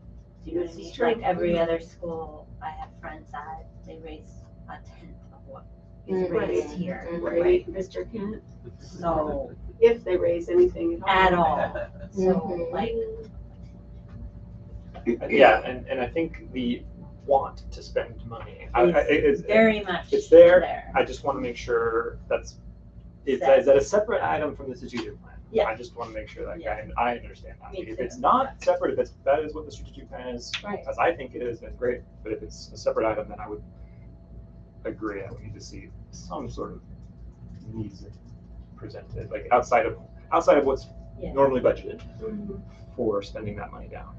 Do you know what I This mean? is true. Like every other school I have friends at, they raise a tenth of what is Right. raised here. Right, Mr. Kent, So, if they raise anything at all. So Mhm. like, Yeah, and I think the want to spend money, it's very much it's there. there. I just want to make sure is Set. that a separate item from the strategic plan? Yeah. I just want to make sure that Yeah. I understand that. Me If too. it's not separate, if that is what the strategic plan is, Right. as I think it is, then great. But if it's a separate item, then I would agree. I would need to see some sort of needs presented, like outside of what's Yeah. normally budgeted for spending that money down.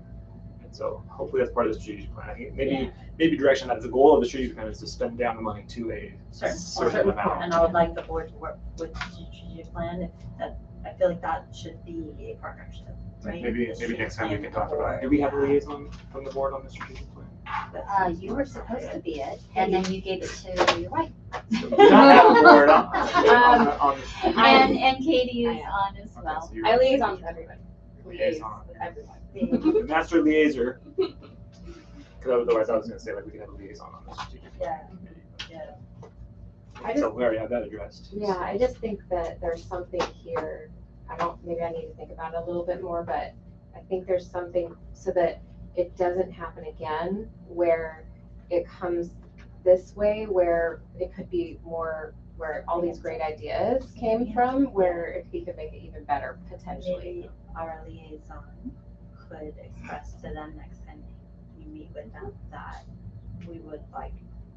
And so hopefully that's part of the strategic plan. I think maybe direction that the goal of the strategic plan is to spend down the money to a certain amount. And I would like the board to work with the strategic plan, if that, I feel like that should be a partnership, right? Maybe next time we can talk about it. Do we have a liaison from the board on the strategic plan? You were supposed to be it, and then you gave it to your wife. So we don't have a board on the And Katie is on as Okay, well. so you're I liaison with everybody. liaison. With everyone. The master liaiser. Because otherwise I was gonna say like we could have a liaison on the strategic plan. Yeah. So we already have that addressed. Yeah, I just think that there's something here, maybe I need to think about it a little bit more, but I think there's something so that it doesn't happen again where it comes this way, where it could be more, where all these great ideas came from, where we could make it even better potentially. Maybe our liaison could express to them next time you meet with them that we would like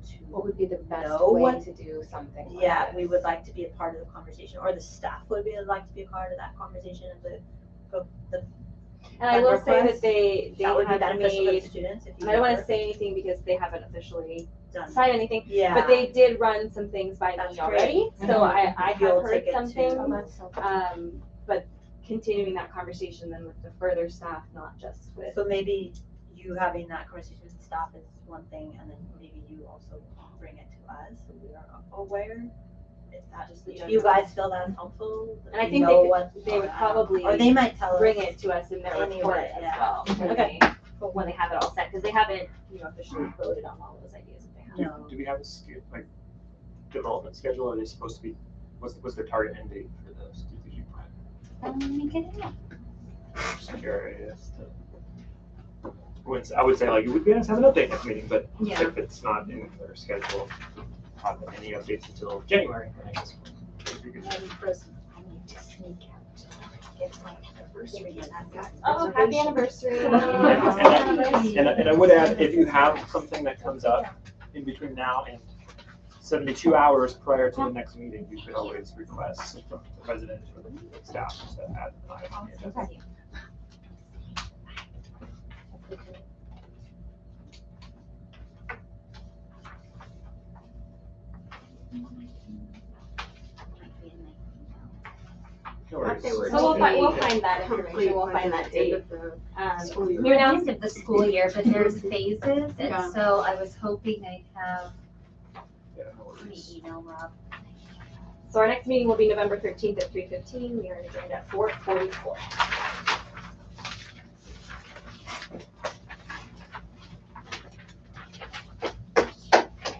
to. What would be the best No way one- to do something like Yeah, this? we would like to be a part of the conversation, or the staff would like to be a part of that conversation of the And I will say that request. they That would be have beneficial to the made, students if you. and I don't wanna were- say anything because they haven't officially done. decide anything. Yeah. But they did run some things by That's me already, great. so I have You'll heard take it some to- things. Oh, that's so cool. But continuing that conversation then with the further staff, not just with. So maybe you having that conversation with the staff is one thing, and then maybe you also bring it to us, so we are aware. If that just, Yeah. you guys feel that's helpful? that And I we think know they what- they would or I don't know. probably Or they might tell us. bring it to us in their report Anyway, as yeah. well. Okay. When they have it all set, because they haven't, officially voted on all those ideas that they have. No. Do we have a development schedule? Are they supposed to be, what's their target end date for the strategic plan? Let me get it up. Just curious I would say like, it would be nice to have an update next meeting, but Yeah. if it's not in their schedule, have any updates until January, then I guess. it'd be good. Madam President, I need to sneak out. It's my anniversary and I've got. Oh, happy anniversary. And I would add, if you have something that comes up in between now and 72 hours prior to the next meeting, you could always request from the president or the staff to add an item on the agenda. No worries. They were So we'll today. find that information, we'll find that date. School year. We're not at the school year, but there's phases, Yeah. and so I was hoping I'd have, Yeah, no let me worries. email Rob. So our next meeting will be November 13th at 3:15. We are adjourned at 4:44.